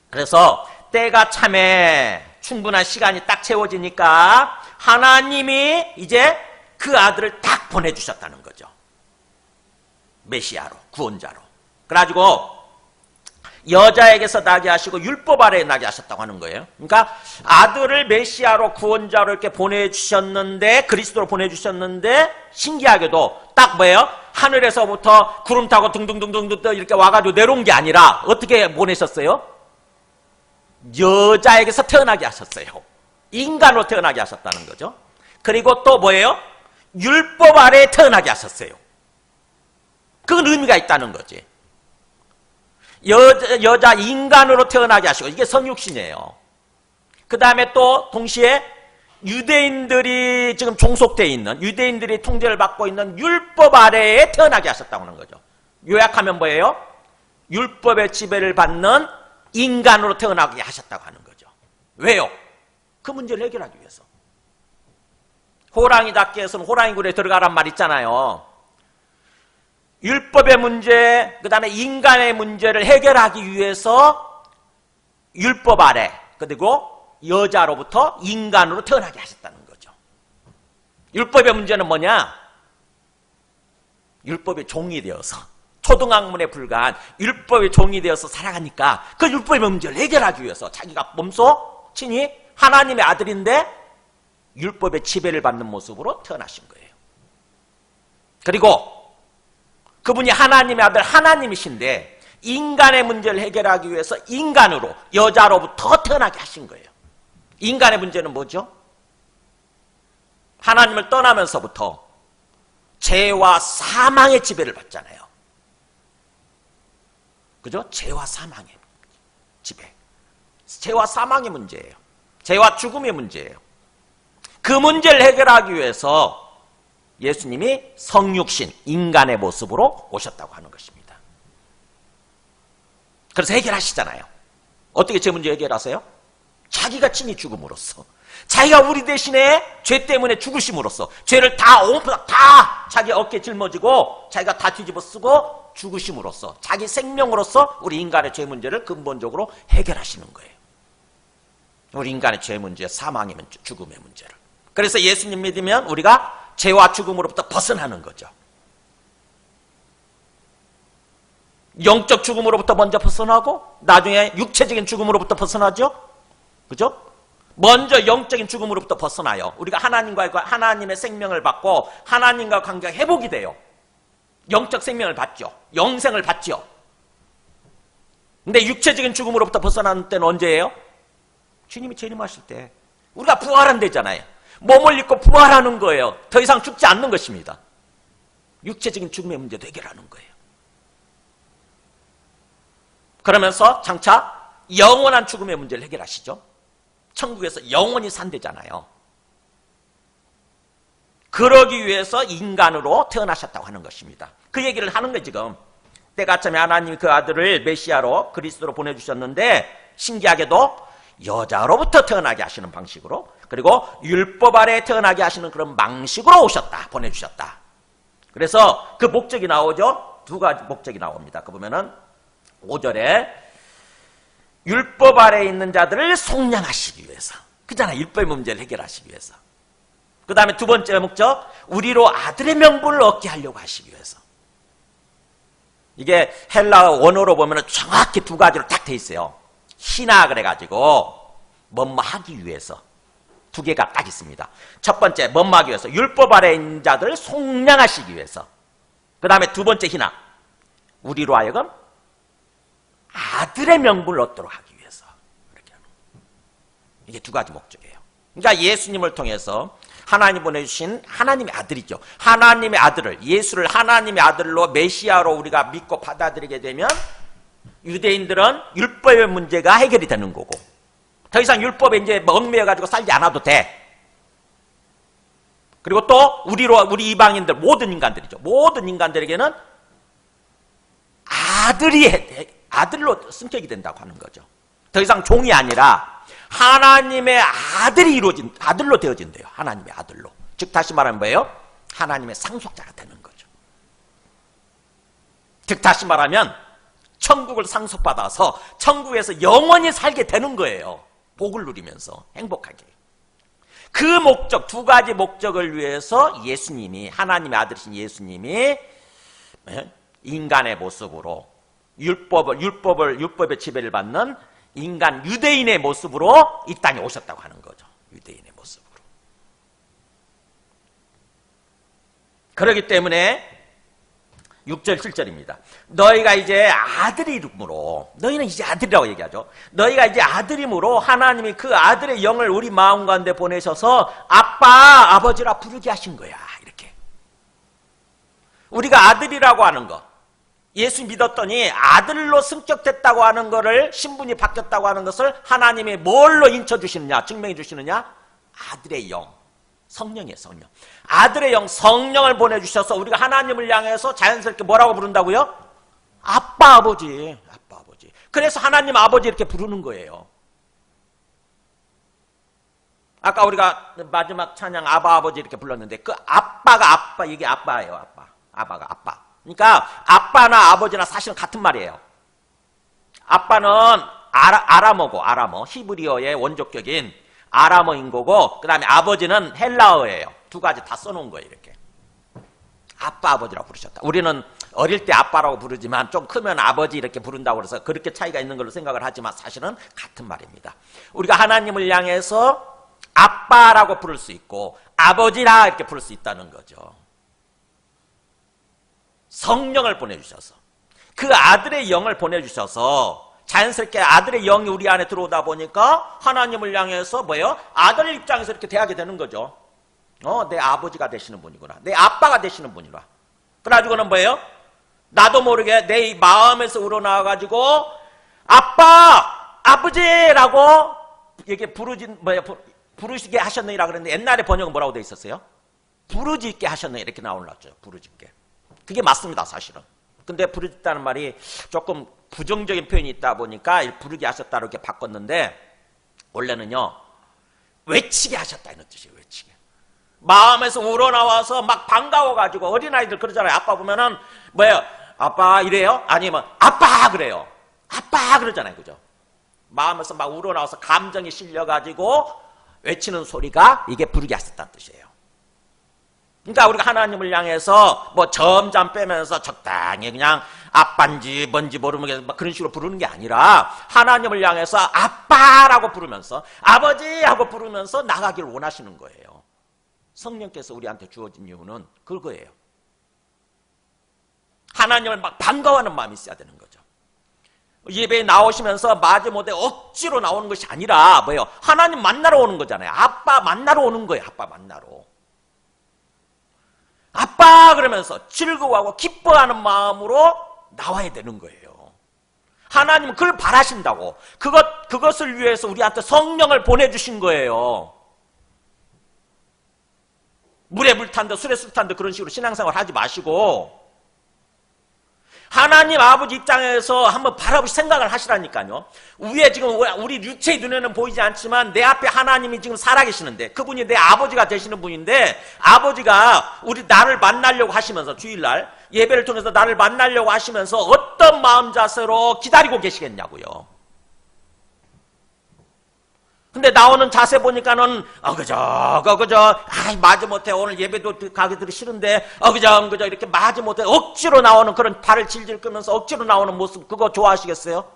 그래서 때가 참에 충분한 시간이 딱 채워지니까 하나님이 이제 그 아들을 딱 보내주셨다는 거죠. 메시아로, 구원자로. 그래가지고 여자에게서 나게 하시고 율법 아래에 나게 하셨다고 하는 거예요. 그러니까 아들을 메시아로, 구원자로 이렇게 보내주셨는데, 그리스도로 보내주셨는데, 신기하게도 딱 뭐예요? 하늘에서부터 구름 타고 둥둥둥둥 이렇게 와가지고 내려온 게 아니라 어떻게 보내셨어요? 여자에게서 태어나게 하셨어요. 인간으로 태어나게 하셨다는 거죠. 그리고 또 뭐예요? 율법 아래에 태어나게 하셨어요. 그건 의미가 있다는 거지. 여자 인간으로 태어나게 하시고, 이게 성육신이에요. 그 다음에 또 동시에 유대인들이 지금 종속되어 있는, 유대인들이 통제를 받고 있는 율법 아래에 태어나게 하셨다고 하는 거죠. 요약하면 뭐예요? 율법의 지배를 받는 인간으로 태어나게 하셨다고 하는 거죠. 왜요? 그 문제를 해결하기 위해서. 호랑이 닭게 해서는 호랑이 굴에 들어가란 말 있잖아요. 율법의 문제, 그 다음에 인간의 문제를 해결하기 위해서 율법 아래, 그리고 여자로부터 인간으로 태어나게 하셨다는 거죠. 율법의 문제는 뭐냐? 율법의 종이 되어서, 초등학문에 불과한 율법의 종이 되어서 살아가니까 그 율법의 문제를 해결하기 위해서 자기가 몸소 친히 하나님의 아들인데 율법의 지배를 받는 모습으로 태어나신 거예요. 그리고 그분이 하나님의 아들 하나님이신데 인간의 문제를 해결하기 위해서 인간으로, 여자로부터 태어나게 하신 거예요. 인간의 문제는 뭐죠? 하나님을 떠나면서부터 죄와 사망의 지배를 받잖아요. 그죠? 죄와 사망의 지배. 죄와 사망의 문제예요. 죄와 죽음의 문제예요. 그 문제를 해결하기 위해서 예수님이 성육신, 인간의 모습으로 오셨다고 하는 것입니다. 그래서 해결하시잖아요. 어떻게 죄 문제 해결하세요? 자기가 친히 죽음으로써, 자기가 우리 대신에 죄 때문에 죽으심으로써, 죄를 다 자기 어깨에 짊어지고 자기가 다 뒤집어 쓰고 죽으심으로써, 자기 생명으로써 우리 인간의 죄 문제를 근본적으로 해결하시는 거예요. 우리 인간의 죄 문제, 사망의 문제, 죽음의 문제를. 그래서 예수님 믿으면 우리가 죄와 죽음으로부터 벗어나는 거죠. 영적 죽음으로부터 먼저 벗어나고 나중에 육체적인 죽음으로부터 벗어나죠. 그죠? 먼저 영적인 죽음으로부터 벗어나요. 우리가 하나님의 생명을 받고 하나님과 관계가 회복이 돼요. 영적 생명을 받죠. 영생을 받죠. 근데 육체적인 죽음으로부터 벗어나는 때는 언제예요? 주님이 재림하실 때. 우리가 부활한대잖아요. 몸을 입고 부활하는 거예요. 더 이상 죽지 않는 것입니다. 육체적인 죽음의 문제도 해결하는 거예요. 그러면서 장차 영원한 죽음의 문제를 해결하시죠. 천국에서 영원히 산대잖아요. 그러기 위해서 인간으로 태어나셨다고 하는 것입니다. 그 얘기를 하는 거예요. 지금 때가 참에 하나님이 그 아들을 메시아로, 그리스도로 보내주셨는데 신기하게도 여자로부터 태어나게 하시는 방식으로, 그리고 율법 아래에 태어나게 하시는 그런 방식으로 오셨다, 보내주셨다. 그래서 그 목적이 나오죠. 두 가지 목적이 나옵니다. 그 보면은 5절에 율법 아래에 있는 자들을 속량하시기 위해서, 그잖아요. 율법의 문제를 해결하시기 위해서. 그 다음에 두 번째 목적, 우리로 아들의 명분을 얻게 하려고 하시기 위해서. 이게 헬라 원어로 보면 정확히 두 가지로 딱 돼 있어요. 희나 그래가지고 뭐뭐 하기 위해서 두 개가 딱 있습니다. 첫 번째 뭐뭐 하기 위해서, 율법 아래에 있는 자들을 속량하시기 위해서. 그 다음에 두 번째 희나, 우리로 하여금 아들의 명분을 얻도록 하기 위해서. 이렇게 하는 거예요. 이게 두 가지 목적이에요. 그러니까 예수님을 통해서 하나님 보내주신 하나님의 아들이죠. 하나님의 아들을, 예수를 하나님의 아들로 메시아로 우리가 믿고 받아들이게 되면 유대인들은 율법의 문제가 해결이 되는 거고, 더 이상 율법에 이제 얽매여가지고 살지 않아도 돼. 그리고 또 우리 이방인들, 모든 인간들이죠. 모든 인간들에게는 아들로 승격이 된다고 하는 거죠. 더 이상 종이 아니라 하나님의 아들로 되어진대요. 하나님의 아들로. 즉 다시 말하면 뭐예요? 하나님의 상속자가 되는 거죠. 즉 다시 말하면 천국을 상속받아서 천국에서 영원히 살게 되는 거예요. 복을 누리면서 행복하게. 그 목적, 두 가지 목적을 위해서 예수님이, 하나님의 아들이신 예수님이 인간의 모습으로 율법의 지배를 받는 인간 유대인의 모습으로 이 땅에 오셨다고 하는 거죠. 유대인의 모습으로. 그렇기 때문에 6절 7절입니다. 너희가 이제 아들이므로, 너희는 이제 아들이라고 얘기하죠. 너희가 이제 아들이므로 하나님이 그 아들의 영을 우리 마음 가운데 보내셔서 아빠, 아버지라 부르게 하신 거야. 이렇게. 우리가 아들이라고 하는 거, 예수 믿었더니 아들로 승격됐다고 하는 거를, 신분이 바뀌었다고 하는 것을 하나님이 뭘로 인쳐주시느냐, 증명해 주시느냐? 아들의 영, 성령이에요. 성령. 아들의 영, 성령을 보내주셔서 우리가 하나님을 향해서 자연스럽게 뭐라고 부른다고요? 아빠, 아버지. 아빠, 아버지. 그래서 하나님 아버지 이렇게 부르는 거예요. 아까 우리가 마지막 찬양 아바 아버지 이렇게 불렀는데 그 아빠가 아빠, 이게 아빠예요. 아빠. 아바가 아빠. 그러니까 아빠나 아버지나 사실은 같은 말이에요. 아빠는 아람어, 히브리어의 원조격인 아람어인 거고, 그 다음에 아버지는 헬라어예요. 두 가지 다 써놓은 거예요. 이렇게. 아빠, 아버지라고 부르셨다. 우리는 어릴 때 아빠라고 부르지만 좀 크면 아버지 이렇게 부른다고 그래서 그렇게 차이가 있는 걸로 생각을 하지만 사실은 같은 말입니다. 우리가 하나님을 향해서 아빠라고 부를 수 있고 아버지라 이렇게 부를 수 있다는 거죠. 성령을 보내주셔서, 그 아들의 영을 보내주셔서 자연스럽게 아들의 영이 우리 안에 들어오다 보니까 하나님을 향해서 뭐예요? 아들 입장에서 이렇게 대하게 되는 거죠. 내 아버지가 되시는 분이구나. 내 아빠가 되시는 분이구나. 그래가지고는 뭐예요? 나도 모르게 내 마음에서 우러나와가지고 아빠, 아버지라고 이렇게 부르시게 하셨느니라 그랬는데 옛날에 번역은 뭐라고 돼 있었어요? 부르짖게 하셨느니 이렇게 나올랐죠. 부르짖게. 그게 맞습니다, 사실은. 근데 부르짖다는 말이 조금 부정적인 표현이 있다 보니까 부르게 하셨다 이렇게 바꿨는데 원래는요 외치게 하셨다 이런 뜻이에요. 외치게. 마음에서 우러나와서 막 반가워가지고, 어린아이들 그러잖아요. 아빠 보면은 뭐예요? 아빠 이래요? 아니면 아빠 그래요. 아빠 그러잖아요. 그죠? 마음에서 막 우러나와서 감정이 실려가지고 외치는 소리가 이게 부르게 하셨다는 뜻이에요. 그러니까 우리가 하나님을 향해서 뭐 점점 빼면서 적당히 그냥 아빠인지 뭔지 모르면 그런 식으로 부르는 게 아니라 하나님을 향해서 아빠라고 부르면서 아버지 하고 부르면서 나가기를 원하시는 거예요. 성령께서 우리한테 주어진 이유는 그거예요. 하나님을 막 반가워하는 마음이 있어야 되는 거죠. 예배에 나오시면서 마지못해 억지로 나오는 것이 아니라 뭐예요? 하나님 만나러 오는 거잖아요. 아빠 만나러 오는 거예요. 아빠 만나러. 아빠 그러면서 즐거워하고 기뻐하는 마음으로 나와야 되는 거예요. 하나님은 그걸 바라신다고. 그것을 위해서 우리한테 성령을 보내주신 거예요. 물에 물 탄 듯 술에 술 탄 듯 그런 식으로 신앙생활 하지 마시고 하나님 아버지 입장에서 한번 바라보시 생각을 하시라니까요. 위에 지금 우리 육체의 눈에는 보이지 않지만 내 앞에 하나님이 지금 살아계시는데 그분이 내 아버지가 되시는 분인데 아버지가 나를 만나려고 하시면서 주일날 예배를 통해서 나를 만나려고 하시면서 어떤 마음 자세로 기다리고 계시겠냐고요. 근데 나오는 자세 보니까는 마지못해 오늘 예배도 가기들이 싫은데 그저 이렇게 마지못해 억지로 나오는 그런 발을 질질 끄면서 억지로 나오는 모습 그거 좋아하시겠어요?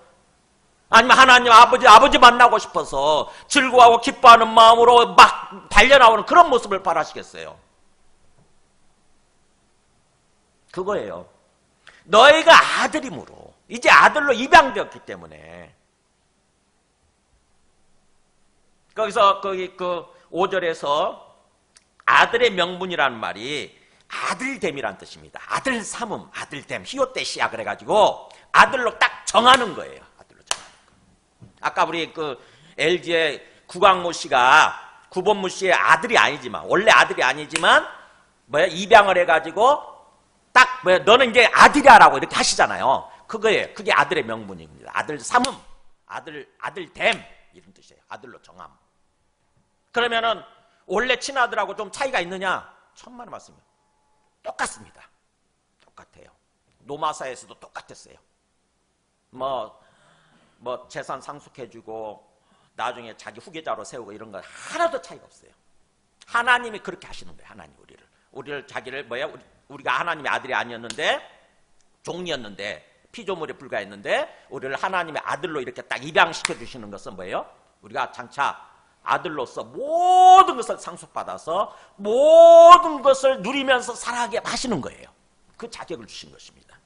아니면 하나님 아버지 만나고 싶어서 즐거워하고 기뻐하는 마음으로 막 달려나오는 그런 모습을 바라시겠어요? 그거예요. 너희가 아들이므로 이제 아들로 입양되었기 때문에 거기서 그 5절에서 아들의 명분이라는 말이 아들됨이란 뜻입니다. 아들 삼음, 아들됨, 히오테시아 그래가지고 아들로 딱 정하는 거예요. 아들로 정하는 거. 아까 우리 그 LG의 구광모 씨가 구본무 씨의 아들이 아니지만 원래 아들이 아니지만 입양을 해가지고 딱 너는 이제 아들이야라고 이렇게 하시잖아요. 그거예요. 그게 아들의 명분입니다. 아들 삼음, 아들됨 이런 뜻이에요. 아들로 정함. 그러면은 원래 친아들하고 좀 차이가 있느냐? 천만의 말씀이에요. 똑같습니다. 똑같아요. 노마사에서도 똑같았어요. 뭐 재산 상속해주고 나중에 자기 후계자로 세우고 이런 건 하나도 차이가 없어요. 하나님이 그렇게 하시는 거예요. 하나님 우리를 자기를 우리가 하나님의 아들이 아니었는데 종이었는데 피조물에 불과했는데 우리를 하나님의 아들로 이렇게 딱 입양시켜 주시는 것은 뭐예요? 우리가 장차 아들로서 모든 것을 상속받아서 모든 것을 누리면서 살아가게 하시는 거예요. 그 자격을 주신 것입니다.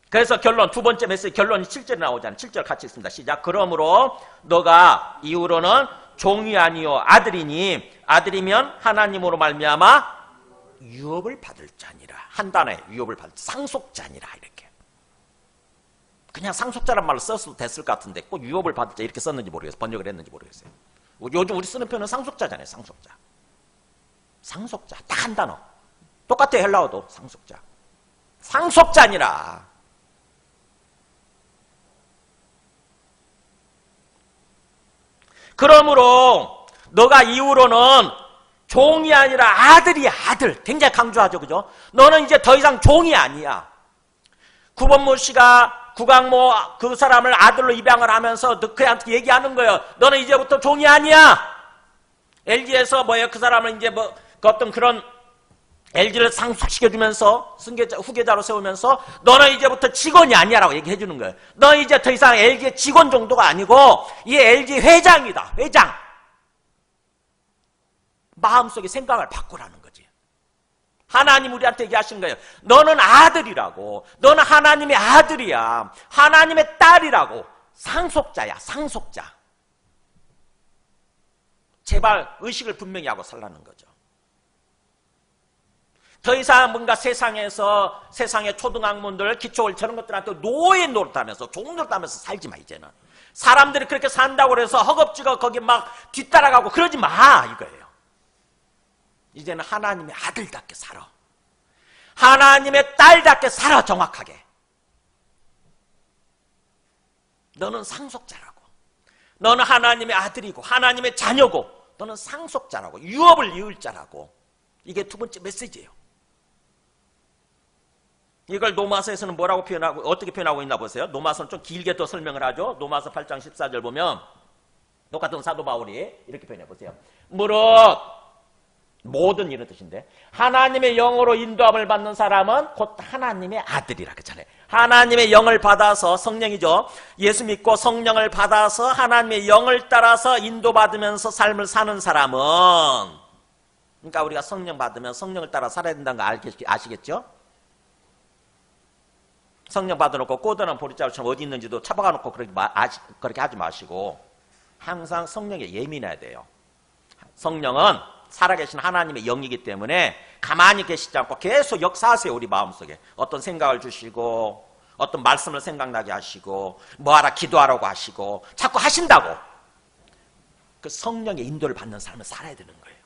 그래서 결론, 두 번째 메시지 결론이 7절에 나오잖아요. 7절 같이 읽습니다. 시작. 그러므로 너가 이후로는 종이 아니요 아들이니 아들이면 하나님으로 말미암아 유업을 받을 자니라. 한 단어에 유업을 받을 상속자니라. 이렇게 그냥 상속자란 말로 썼어도 됐을 것 같은데 꼭 유업을 받을 자 이렇게 썼는지 모르겠어요. 번역을 했는지 모르겠어요. 요즘 우리 쓰는 표현은 상속자잖아요. 상속자 딱 한 단어 똑같아요. 헬라어도 상속자니라. 그러므로 너가 이후로는 종이 아니라 아들이야. 아들. 굉장히 강조하죠. 그죠? 너는 이제 더 이상 종이 아니야. 구본모 씨가 구강모 그 사람을 아들로 입양을 하면서 그한테 얘기하는 거예요. 너는 이제부터 종이 아니야. LG에서 그 사람을 이제 그 어떤 그런 LG를 상속시켜주면서 후계자로 세우면서 너는 이제부터 직원이 아니야라고 얘기해 주는 거예요. 너 이제 더 이상 LG의 직원 정도가 아니고 이 LG 회장이다. 회장. 마음속에 생각을 바꾸라는 거지. 하나님 우리한테 얘기하신 거예요. 너는 아들이라고. 너는 하나님의 아들이야. 하나님의 딸이라고. 상속자야. 상속자. 제발 의식을 분명히 하고 살라는 거죠. 더 이상 뭔가 세상의 초등학문들, 기초월 저런 것들한테 노예 노릇하면서 종 노릇하면서 살지 마. 이제는 사람들이 그렇게 산다고 해서 허겁지겁 거기 막 뒤따라가고 그러지 마 이거예요. 이제는 하나님의 아들답게 살아. 하나님의 딸답게 살아. 정확하게. 너는 상속자라고. 너는 하나님의 아들이고 하나님의 자녀고 너는 상속자라고. 유업을 이을 자라고. 이게 두 번째 메시지예요. 이걸 노마서에서는 뭐라고 표현하고 어떻게 표현하고 있나 보세요. 노마서는 좀 길게 더 설명을 하죠. 노마서 8장 14절 보면 똑같은 사도 바울이 이렇게 표현해 보세요. 무릇 모든 이런 뜻인데 하나님의 영으로 인도함을 받는 사람은 곧 하나님의 아들이라 그랬잖아요. 하나님의 영을 받아서 성령이죠. 예수 믿고 성령을 받아서 하나님의 영을 따라서 인도받으면서 삶을 사는 사람은 그러니까 우리가 성령 받으면 성령을 따라 살아야 된다는 거 아시겠죠? 성령 받아놓고 꼬드는 보리자루처럼 어디 있는지도 잡아가 놓고 그렇게 하지 마시고 항상 성령에 예민해야 돼요. 성령은 살아계신 하나님의 영이기 때문에 가만히 계시지 않고 계속 역사하세요. 우리 마음속에 어떤 생각을 주시고 어떤 말씀을 생각나게 하시고 뭐하라 기도하라고 하시고 자꾸 하신다고. 그 성령의 인도를 받는 삶을 살아야 되는 거예요.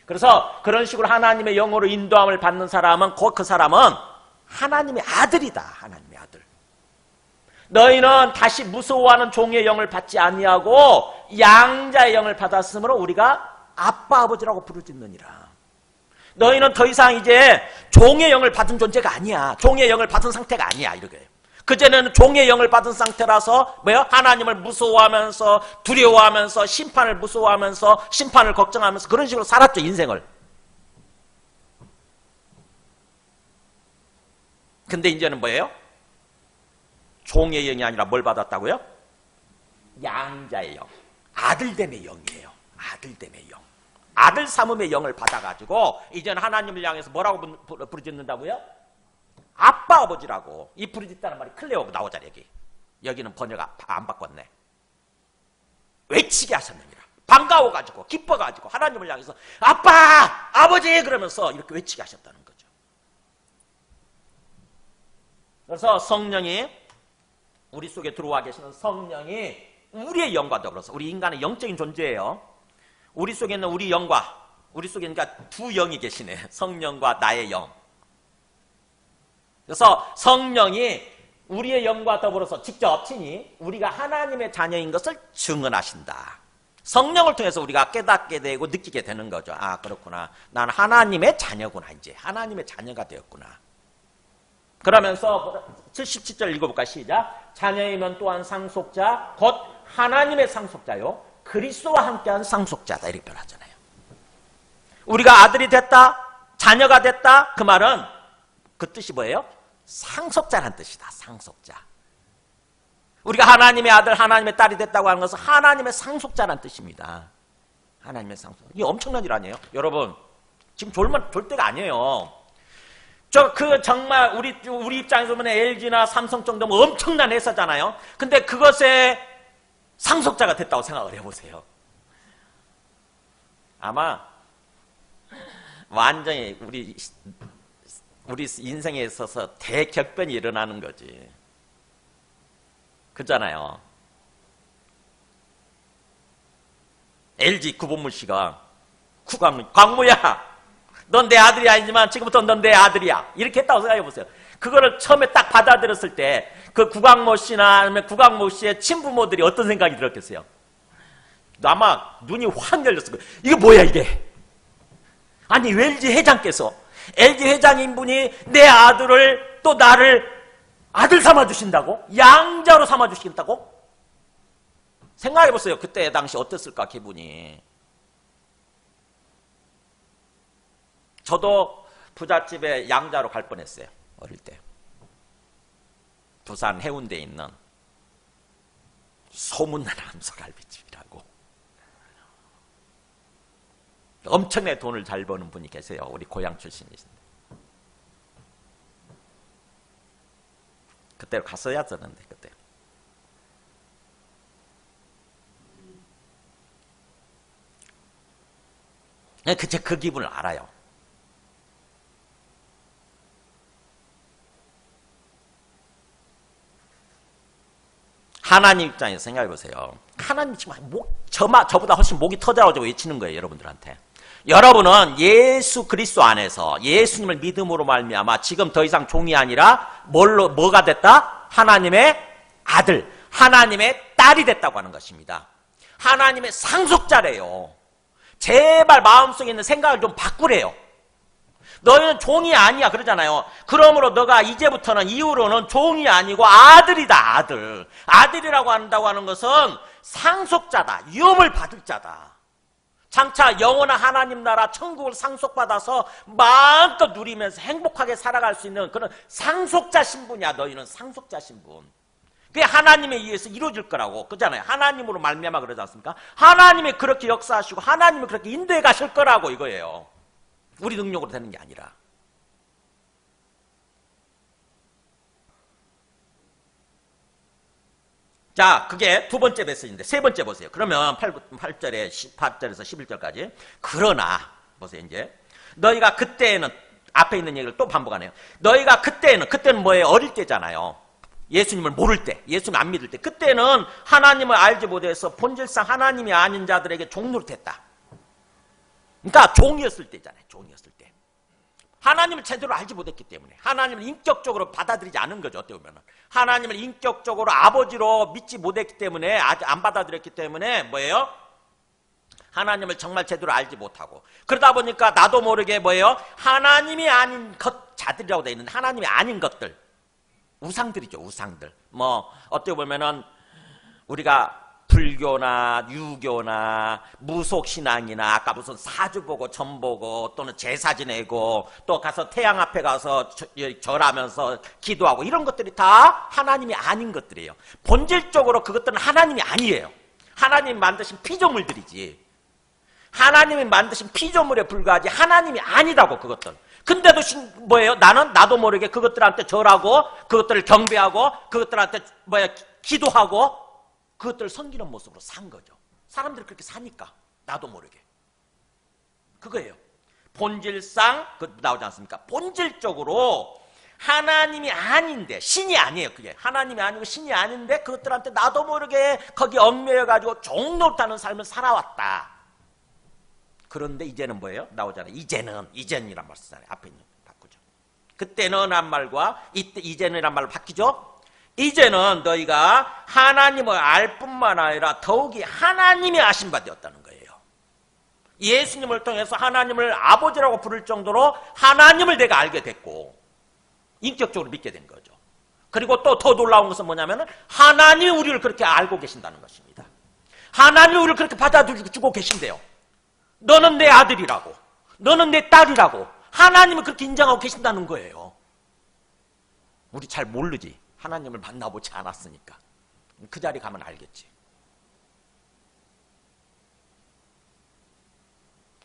그래서 그런 식으로 하나님의 영으로 인도함을 받는 사람은 곧 그 사람은 하나님의 아들이다. 하나님의 아들. 너희는 다시 무서워하는 종의 영을 받지 아니하고 양자의 영을 받았으므로 우리가 아빠 아버지라고 부르짖느니라. 너희는 더 이상 이제 종의 영을 받은 존재가 아니야. 종의 영을 받은 상태가 아니야. 이렇게. 그전에는 종의 영을 받은 상태라서 하나님을 무서워하면서 두려워하면서 심판을 무서워하면서 심판을 걱정하면서 그런 식으로 살았죠. 인생을. 근데 이제는 뭐예요? 종의 영이 아니라 뭘 받았다고요? 양자의 영. 아들됨의 영이에요. 아들됨의 영. 아들 삼음의 영을 받아가지고 이제는 하나님을 향해서 뭐라고 부르짖는다고요? 아빠 아버지라고. 이 부르짖다는 말이 클레오가 나오잖아요. 여기는 번역 안 바꿨네. 외치게 하셨느니라. 반가워가지고 기뻐가지고 하나님을 향해서 아빠 아버지 그러면서 이렇게 외치게 하셨다는 거죠. 그래서 성령이 우리 속에 들어와 계시는 성령이 우리의 영과 더불어서 우리 인간은 영적인 존재예요. 우리 속에 있는 우리 영과 우리 속에 그러니까 두 영이 계시네. 성령과 나의 영. 그래서 성령이 우리의 영과 더불어서 직접 친히 우리가 하나님의 자녀인 것을 증언하신다. 성령을 통해서 우리가 깨닫게 되고 느끼게 되는 거죠. 아, 그렇구나. 난 하나님의 자녀구나. 이제 하나님의 자녀가 되었구나. 그러면서 77절 읽어볼까? 시작. 자녀이면 또한 상속자 곧 하나님의 상속자요 그리스도와 함께한 상속자다. 이렇게 표현하잖아요. 우리가 아들이 됐다, 자녀가 됐다. 그 말은 그 뜻이 뭐예요? 상속자란 뜻이다. 상속자. 우리가 하나님의 아들, 하나님의 딸이 됐다고 하는 것은 하나님의 상속자란 뜻입니다. 하나님의 상속. 이게 엄청난 일 아니에요? 여러분, 지금 졸 때가 아니에요. 정말 우리 입장에서 보면 LG나 삼성 정도면 엄청난 회사잖아요. 근데 그것에 상속자가 됐다고 생각을 해보세요. 아마 완전히 우리 인생에 있어서 대격변이 일어나는 거지. 그잖아요. LG 구본물 씨가 광무야, 넌 내 아들이 아니지만 지금부터 넌 내 아들이야. 이렇게 했다고 생각해 보세요. 그거를 처음에 딱 받아들였을 때 그 구광모 씨나 아니면 구광모 씨의 친부모들이 어떤 생각이 들었겠어요? 아마 눈이 확 열렸을 거예요. 이게 뭐야 이게? 아니 LG 회장께서, LG 회장인 분이 내 아들을 또 나를 아들 삼아주신다고? 양자로 삼아주신다고? 생각해보세요. 그때 당시 어땠을까 기분이. 저도 부잣집에 양자로 갈 뻔했어요. 어릴 때. 부산 해운대에 있는 소문난 암소갈비집이라고. 엄청나게 돈을 잘 버는 분이 계세요. 우리 고향 출신이신데. 그때 갔어야 했었는데 그때. 그 기분을 알아요. 하나님 입장에서 생각해 보세요. 하나님 지금 저보다 훨씬 목이 터져가지고 외치는 거예요, 여러분들한테. 여러분은 예수 그리스도 안에서 예수님을 믿음으로 말미암아 지금 더 이상 종이 아니라 뭐가 됐다? 하나님의 아들, 하나님의 딸이 됐다고 하는 것입니다. 하나님의 상속자래요. 제발 마음속에 있는 생각을 좀 바꾸래요. 너희는 종이 아니야 그러잖아요. 그러므로 너가 이제부터는 이후로는 종이 아니고 아들이다. 아들. 아들이라고 한다고 하는 것은 상속자다. 유업을 받을 자다. 장차 영원한 하나님 나라 천국을 상속받아서 마음껏 누리면서 행복하게 살아갈 수 있는 그런 상속자 신분이야. 너희는 상속자 신분. 그게 하나님에 의해서 이루어질 거라고. 그잖아요. 하나님으로 말미암아 그러지 않습니까? 하나님이 그렇게 역사하시고 하나님이 그렇게 인도해 가실 거라고 이거예요. 우리 능력으로 되는 게 아니라. 자, 그게 두 번째 메시지인데 세 번째 보세요. 그러면 8절에 18절에서 11절까지. 그러나 보세요. 이제 너희가 그때에는 앞에 있는 얘기를 또 반복하네요. 너희가 그때는 뭐예요? 어릴 때잖아요. 예수님을 모를 때, 예수님 안 믿을 때. 그때는 하나님을 알지 못해서 본질상 하나님이 아닌 자들에게 종노릇했다. 그러니까 종이었을 때잖아요. 종이었을 때. 하나님을 제대로 알지 못했기 때문에. 하나님을 인격적으로 받아들이지 않은 거죠. 어떻게 보면. 하나님을 인격적으로 아버지로 믿지 못했기 때문에, 아직 안 받아들였기 때문에 뭐예요? 하나님을 정말 제대로 알지 못하고. 그러다 보니까 나도 모르게 뭐예요? 하나님이 아닌 자들이라고 되어 있는데 하나님이 아닌 것들. 우상들이죠. 우상들. 뭐 어떻게 보면은 우리가 불교나 유교나 무속신앙이나 아까 무슨 사주 보고 점 보고 또는 제사 지내고 또 가서 태양 앞에 가서 절하면서 기도하고 이런 것들이 다 하나님이 아닌 것들이에요. 본질적으로 그것들은 하나님이 아니에요. 하나님이 만드신 피조물들이지. 하나님이 만드신 피조물에 불과하지 하나님이 아니다고 그것들. 근데도 뭐예요? 나도 모르게 그것들한테 절하고 그것들을 경배하고 그것들한테 기도하고 그것들을 섬기는 모습으로 산 거죠. 사람들이 그렇게 사니까 나도 모르게. 그거예요. 본질상 나오지 않습니까? 본질적으로 하나님이 아닌데 신이 아니에요. 그게 하나님이 아니고 신이 아닌데 그것들한테 나도 모르게 거기 얽매여가지고 종노릇하는 삶을 살아왔다. 그런데 이제는 뭐예요? 나오잖아요. 이제는이란 말 쓰잖아요. 앞에 있는 바꾸죠. 그때는란 말과 이제는란 말로 바뀌죠. 이제는 너희가 하나님을 알 뿐만 아니라 더욱이 하나님이 아신 바 되었다는 거예요. 예수님을 통해서 하나님을 아버지라고 부를 정도로 하나님을 내가 알게 됐고 인격적으로 믿게 된 거죠. 그리고 또 더 놀라운 것은 뭐냐면 하나님이 우리를 그렇게 알고 계신다는 것입니다. 하나님이 우리를 그렇게 받아주고 계신대요. 너는 내 아들이라고, 너는 내 딸이라고 하나님을 그렇게 인정하고 계신다는 거예요. 우리 잘 모르지. 하나님을 만나보지 않았으니까. 그 자리 가면 알겠지.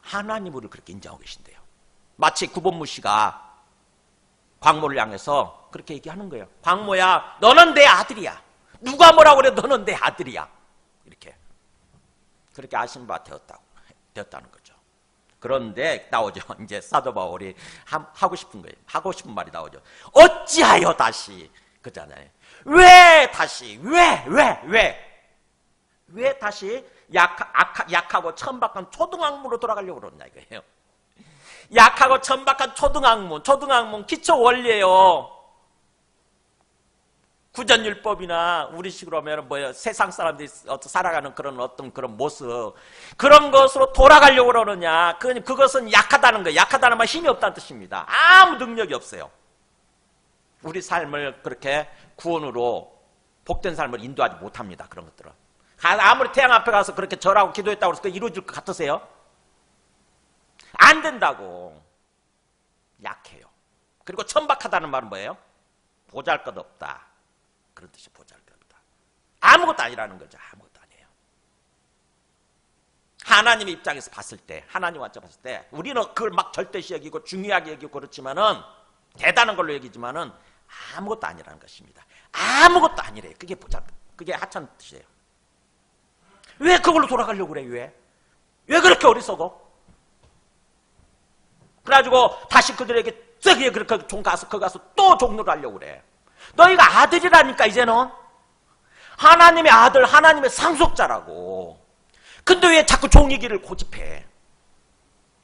하나님이 우리를 그렇게 인정하고 계신대요. 마치 구본무 씨가 광모를 향해서 그렇게 얘기하는 거예요. 광모야, 너는 내 아들이야. 누가 뭐라고 그래, 너는 내 아들이야. 이렇게 그렇게 아신 바 되었다는 거죠. 그런데 나오죠. 이제 사도 바울이 하고 싶은 거예요. 하고 싶은 말이 나오죠. 어찌하여 다시 그잖아요. 왜 다시? 왜 다시 약하고 천박한 초등학문으로 돌아가려고 그러냐 이거예요. 약하고 천박한 초등학문 기초 원리예요. 구전율법이나 우리식으로 하면 뭐예요? 세상 사람들이 살아가는 어떤 그런 모습, 그런 것으로 돌아가려고 그러느냐? 그것은 약하다는 거예요. 약하다는 말 힘이 없다는 뜻입니다. 아무 능력이 없어요. 우리 삶을 그렇게 구원으로 복된 삶을 인도하지 못합니다. 그런 것들은. 아무리 태양 앞에 가서 그렇게 절하고 기도했다고 해서 이루어질 것 같으세요? 안 된다고. 약해요. 그리고 천박하다는 말은 뭐예요? 보잘것없다. 그런 뜻이 보잘것없다. 아무것도 아니라는 거죠. 아무것도 아니에요. 하나님의 입장에서 봤을 때, 하나님 관점 봤을 때 우리는 그걸 막 절대시 여기고 중요하게 여기고 그렇지만은 대단한 걸로 여기지만은 아무것도 아니라는 것입니다. 아무것도 아니래요. 그게 하찮은 뜻이에요. 왜 그걸로 돌아가려고 그래? 왜 그렇게 어리석어? 그래가지고 다시 그들에게 저기에 그렇게 거기 가서 또 종로를 하려고 그래. 너희가 아들이라니까 이제는. 하나님의 아들, 하나님의 상속자라고. 근데 왜 자꾸 종이기를 고집해?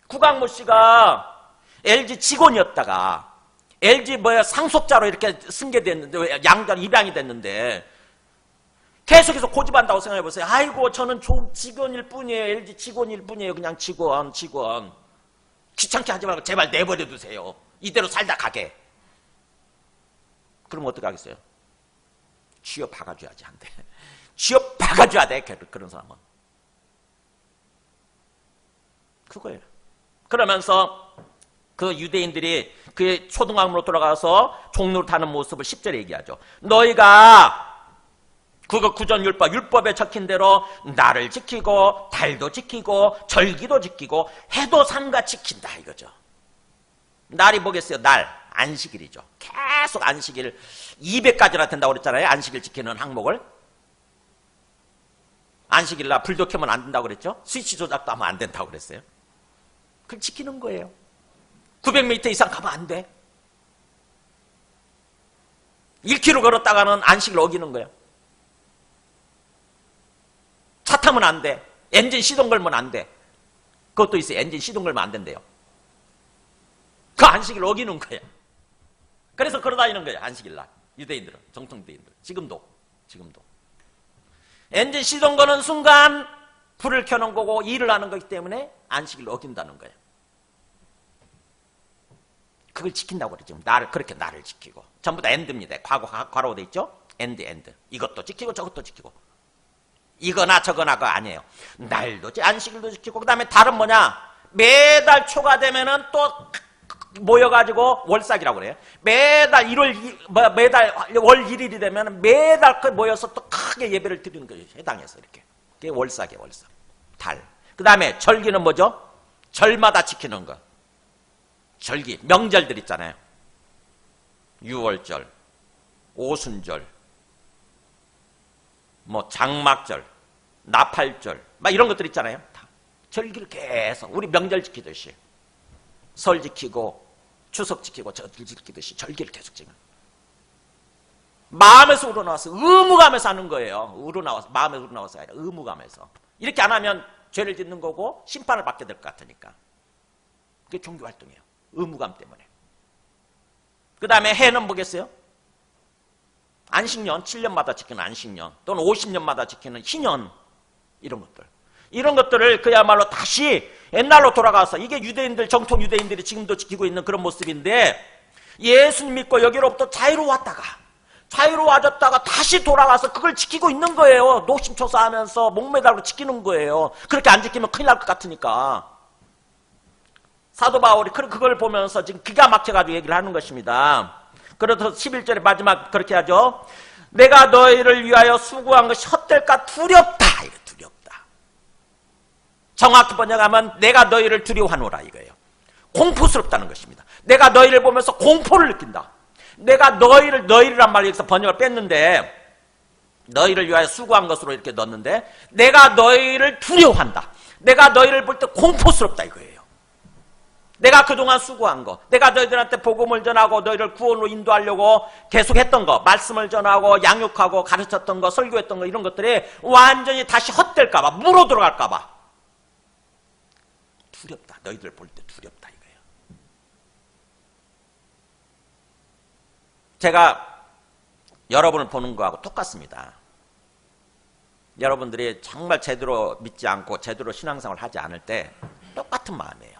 구광모 씨가 LG 직원이었다가 LG 상속자로 이렇게 승계됐는데, 양자 입양이 됐는데 계속해서 고집한다고 생각해보세요. 아이고 저는 직원일 뿐이에요. LG 직원일 뿐이에요. 그냥 직원. 귀찮게 하지 말고 제발 내버려 두세요. 이대로 살다 가게. 그럼 어떻게 하겠어요? 쥐어 박아줘야지 한대. 쥐어 박아줘야 돼. 그런 사람은. 그거예요. 그러면서 그 유대인들이 그 초등학문으로 돌아가서 종로를 타는 모습을 10절에 얘기하죠. 너희가 그거 구전율법, 율법에 적힌 대로 날을 지키고 달도 지키고 절기도 지키고 해도 삼가 지킨다 이거죠. 날이 뭐겠어요? 날, 안식일이죠. 계속 안식일 200가지나 된다고 그랬잖아요. 안식일 지키는 항목을. 안식일 날 불도 켜면 안 된다고 그랬죠. 스위치 조작도 하면 안 된다고 그랬어요. 그걸 지키는 거예요. 900m 이상 가면 안 돼. 1km 걸었다가는 안식일 어기는 거예요. 차 타면 안 돼. 엔진 시동 걸면 안 돼. 그것도 있어요. 엔진 시동 걸면 안 된대요. 그 안식일 어기는 거예요. 그래서 걸어다니는 거예요. 안식일 날. 유대인들은. 정통 유대인들. 지금도. 엔진 시동 거는 순간 불을 켜는 거고 일을 하는 거기 때문에 안식일 어긴다는 거예요. 그걸 지킨다고 그러죠. 그렇게 나를 지키고. 전부 다 엔드입니다. 과로로 돼 있죠? 엔드. 이것도 지키고 저것도 지키고. 이거나 저거나가 아니에요. 날도 안식일도 지키고 그다음에 달은 뭐냐? 매달 초가 되면은 또 모여가지고 월삭이라고 그래요. 매달 월 1일이 되면 매달 모여서 또 크게 예배를 드리는 거예요. 해당해서 이렇게. 그게 월삭이에요. 월삭. 달. 그다음에 절기는 뭐죠? 절마다 지키는 거. 절기, 명절들 있잖아요. 유월절, 오순절, 장막절, 나팔절, 막 이런 것들 있잖아요. 다 절기를 계속 우리 명절 지키듯이 설 지키고 추석 지키고 절기 지키듯이 절기를 계속 지키는. 마음에서 우러나와서 의무감에서 하는 거예요. 마음에서 우러나와서 아니라 의무감에서. 이렇게 안 하면 죄를 짓는 거고 심판을 받게 될 것 같으니까. 그게 종교 활동이에요. 의무감 때문에. 그 다음에 해는 뭐겠어요? 안식년, 7년마다 지키는 안식년 또는 50년마다 지키는 희년, 이런 것들을 그야말로 다시 옛날로 돌아가서, 이게 유대인들, 정통 유대인들이 지금도 지키고 있는 그런 모습인데, 예수님 믿고 여기로부터 자유로워졌다가 다시 돌아가서 그걸 지키고 있는 거예요. 노심초사하면서 목매달고 지키는 거예요. 그렇게 안 지키면 큰일 날 것 같으니까. 사도 바울이 그걸 보면서 지금 기가 막혀가지고 얘기를 하는 것입니다. 그래서 11절에 마지막 그렇게 하죠. 내가 너희를 위하여 수고한 것이 헛될까 두렵다. 이거 두렵다. 정확히 번역하면 내가 너희를 두려워하노라 이거예요. 공포스럽다는 것입니다. 내가 너희를 보면서 공포를 느낀다. 내가 너희란 말을 여기서 번역을 뺐는데, 너희를 위하여 수고한 것으로 이렇게 넣었는데, 내가 너희를 두려워한다. 내가 너희를 볼 때 공포스럽다 이거예요. 내가 그동안 수고한 거, 내가 너희들한테 복음을 전하고 너희를 구원으로 인도하려고 계속했던 거, 말씀을 전하고 양육하고 가르쳤던 거, 설교했던 거, 이런 것들이 완전히 다시 헛될까 봐, 물어 들어갈까 봐 두렵다. 너희들 볼 때 두렵다 이거예요. 제가 여러분을 보는 거하고 똑같습니다. 여러분들이 정말 제대로 믿지 않고 제대로 신앙생활을 하지 않을 때 똑같은 마음이에요.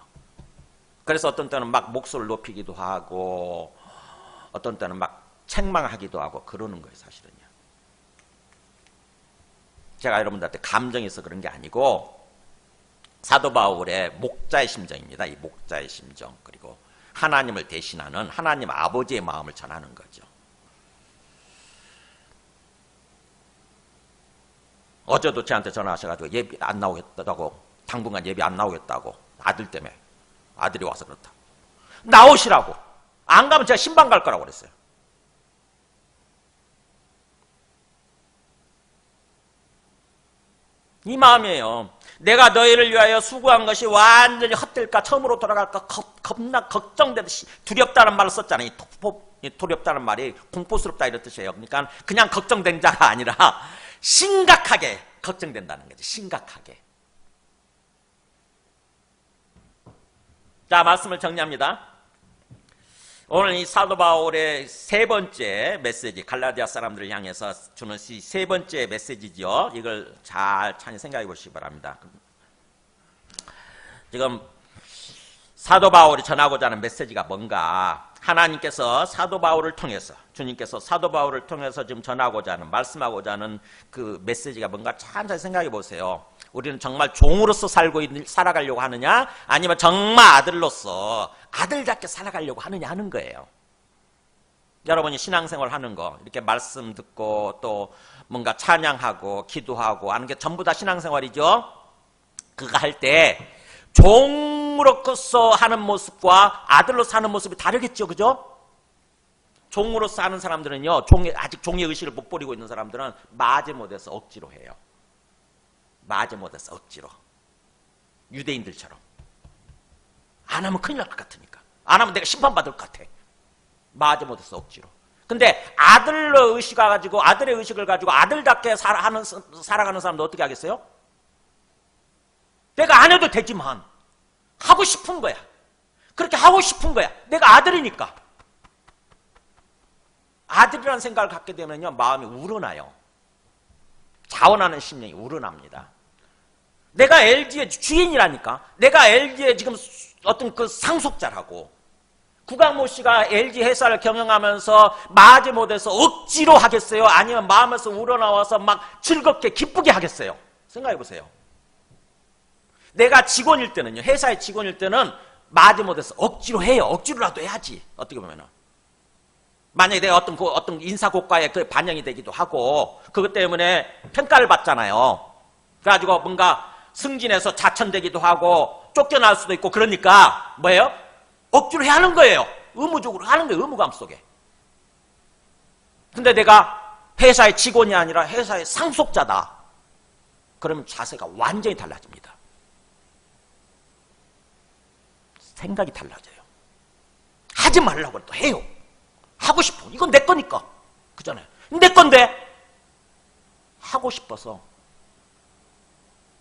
그래서 어떤 때는 막 목소리를 높이기도 하고 어떤 때는 막 책망하기도 하고 그러는 거예요, 사실은요. 제가 여러분들한테 감정이 있어 그런 게 아니고 사도 바울의 목자의 심정입니다. 이 목자의 심정, 그리고 하나님을 대신하는 하나님 아버지의 마음을 전하는 거죠. 어제도 저한테 전화하셔가지고 예비 안 나오겠다고, 당분간 예비 안 나오겠다고, 아들 때문에. 아들이 와서 그렇다. 나오시라고. 안 가면 제가 신방 갈 거라고 그랬어요. 이 마음이에요. 내가 너희를 위하여 수고한 것이 완전히 헛될까, 처음으로 돌아갈까 겁나 걱정되듯이, 두렵다는 말을 썼잖아요. 두렵다는 말이 공포스럽다 이런 뜻이에요. 그러니까 그냥 걱정된 자가 아니라 심각하게 걱정된다는 거지. 심각하게. 자, 말씀을 정리합니다. 오늘 이 사도 바울의 세 번째 메시지, 갈라디아 사람들을 향해서 주는 세 번째 메시지죠. 이걸 잘 생각해 보시기 바랍니다. 지금 사도 바울이 전하고자 하는 메시지가 뭔가, 하나님께서 사도 바울을 통해서, 주님께서 사도 바울을 통해서 지금 전하고자 하는, 말씀하고자 하는 그 메시지가 뭔가 참 잘 생각해 보세요. 우리는 정말 종으로서 살아가려고 하느냐, 아니면 정말 아들로서 아들답게 살아가려고 하느냐 하는 거예요. 여러분이 신앙생활 하는 거, 이렇게 말씀 듣고 또 뭔가 찬양하고 기도하고 하는 게 전부 다 신앙생활이죠. 그거 할 때 종으로서 하는 모습과 아들로서 하는 모습이 다르겠죠, 그죠? 종으로서 하는 사람들은요, 아직 종의 의식을 못 버리고 있는 사람들은 마지못해서 억지로 해요. 마지못해서 억지로. 유대인들처럼. 안 하면 큰일 날 것 같으니까. 안 하면 내가 심판받을 것 같아. 마지못해서 억지로. 근데 아들의 의식을 가지고 아들답게 살아가는 사람도 어떻게 하겠어요? 내가 안 해도 되지만 하고 싶은 거야. 그렇게 하고 싶은 거야. 내가 아들이니까. 아들이라는 생각을 갖게 되면요, 마음이 우러나요. 자원하는 심령이 우러납니다. 내가 LG의 주인이라니까. 내가 LG의 지금 어떤 그 상속자라고. 구강모 씨가 LG 회사를 경영하면서 마지못해서 억지로 하겠어요? 아니면 마음에서 우러나와서 막 즐겁게 기쁘게 하겠어요? 생각해 보세요. 내가 직원일 때는요, 회사의 직원일 때는 마지못해서 억지로 해요. 억지로라도 해야지. 어떻게 보면은. 만약에 내가 어떤 인사고과에 그 반영이 되기도 하고, 그것 때문에 평가를 받잖아요. 그래가지고 뭔가 승진해서 자천되기도 하고, 쫓겨날 수도 있고, 그러니까, 뭐예요? 억지로 해야 하는 거예요. 의무적으로 하는 거예요. 의무감 속에. 근데 내가 회사의 직원이 아니라 회사의 상속자다. 그러면 자세가 완전히 달라집니다. 생각이 달라져요. 하지 말라고 해도 해요. 하고 싶어. 이건 내 거니까. 그잖아요. 내 건데 하고 싶어서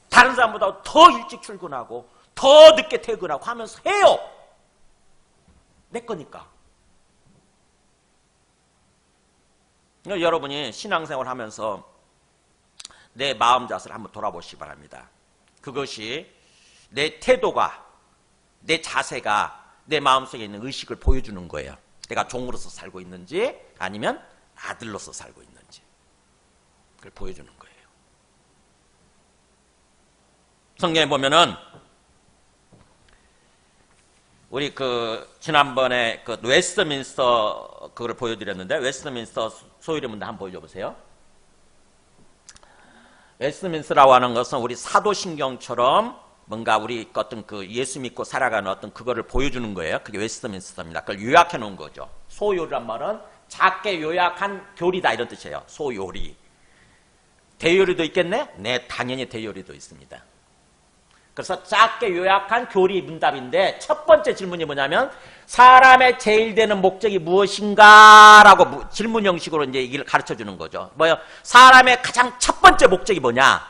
다른 사람보다 더 일찍 출근하고 더 늦게 퇴근하고 하면서 해요. 내 거니까. 여러분이 신앙생활 하면서 내 마음 자세를 한번 돌아보시기 바랍니다. 그것이 내 태도가, 내 자세가 내 마음속에 있는 의식을 보여주는 거예요. 내가 종으로서 살고 있는지 아니면 아들로서 살고 있는지 그걸 보여주는 거예요. 성경에 보면은 우리 지난번에 웨스트민스터 그걸 보여드렸는데, 웨스트민스터 소유리문들 한번 보여줘보세요. 웨스트민스터라고 하는 것은 우리 사도신경처럼 뭔가 우리 어떤 예수 믿고 살아가는 어떤 그거를 보여주는 거예요. 그게 웨스트민스터입니다. 그걸 요약해 놓은 거죠. 소요리란 말은 작게 요약한 교리다 이런 뜻이에요. 소요리. 대요리도 있겠네? 네, 당연히 대요리도 있습니다. 그래서 작게 요약한 교리 문답인데, 첫 번째 질문이 뭐냐면 사람의 제일 되는 목적이 무엇인가라고 질문 형식으로 이제 이걸 가르쳐 주는 거죠. 뭐요? 사람의 가장 첫 번째 목적이 뭐냐?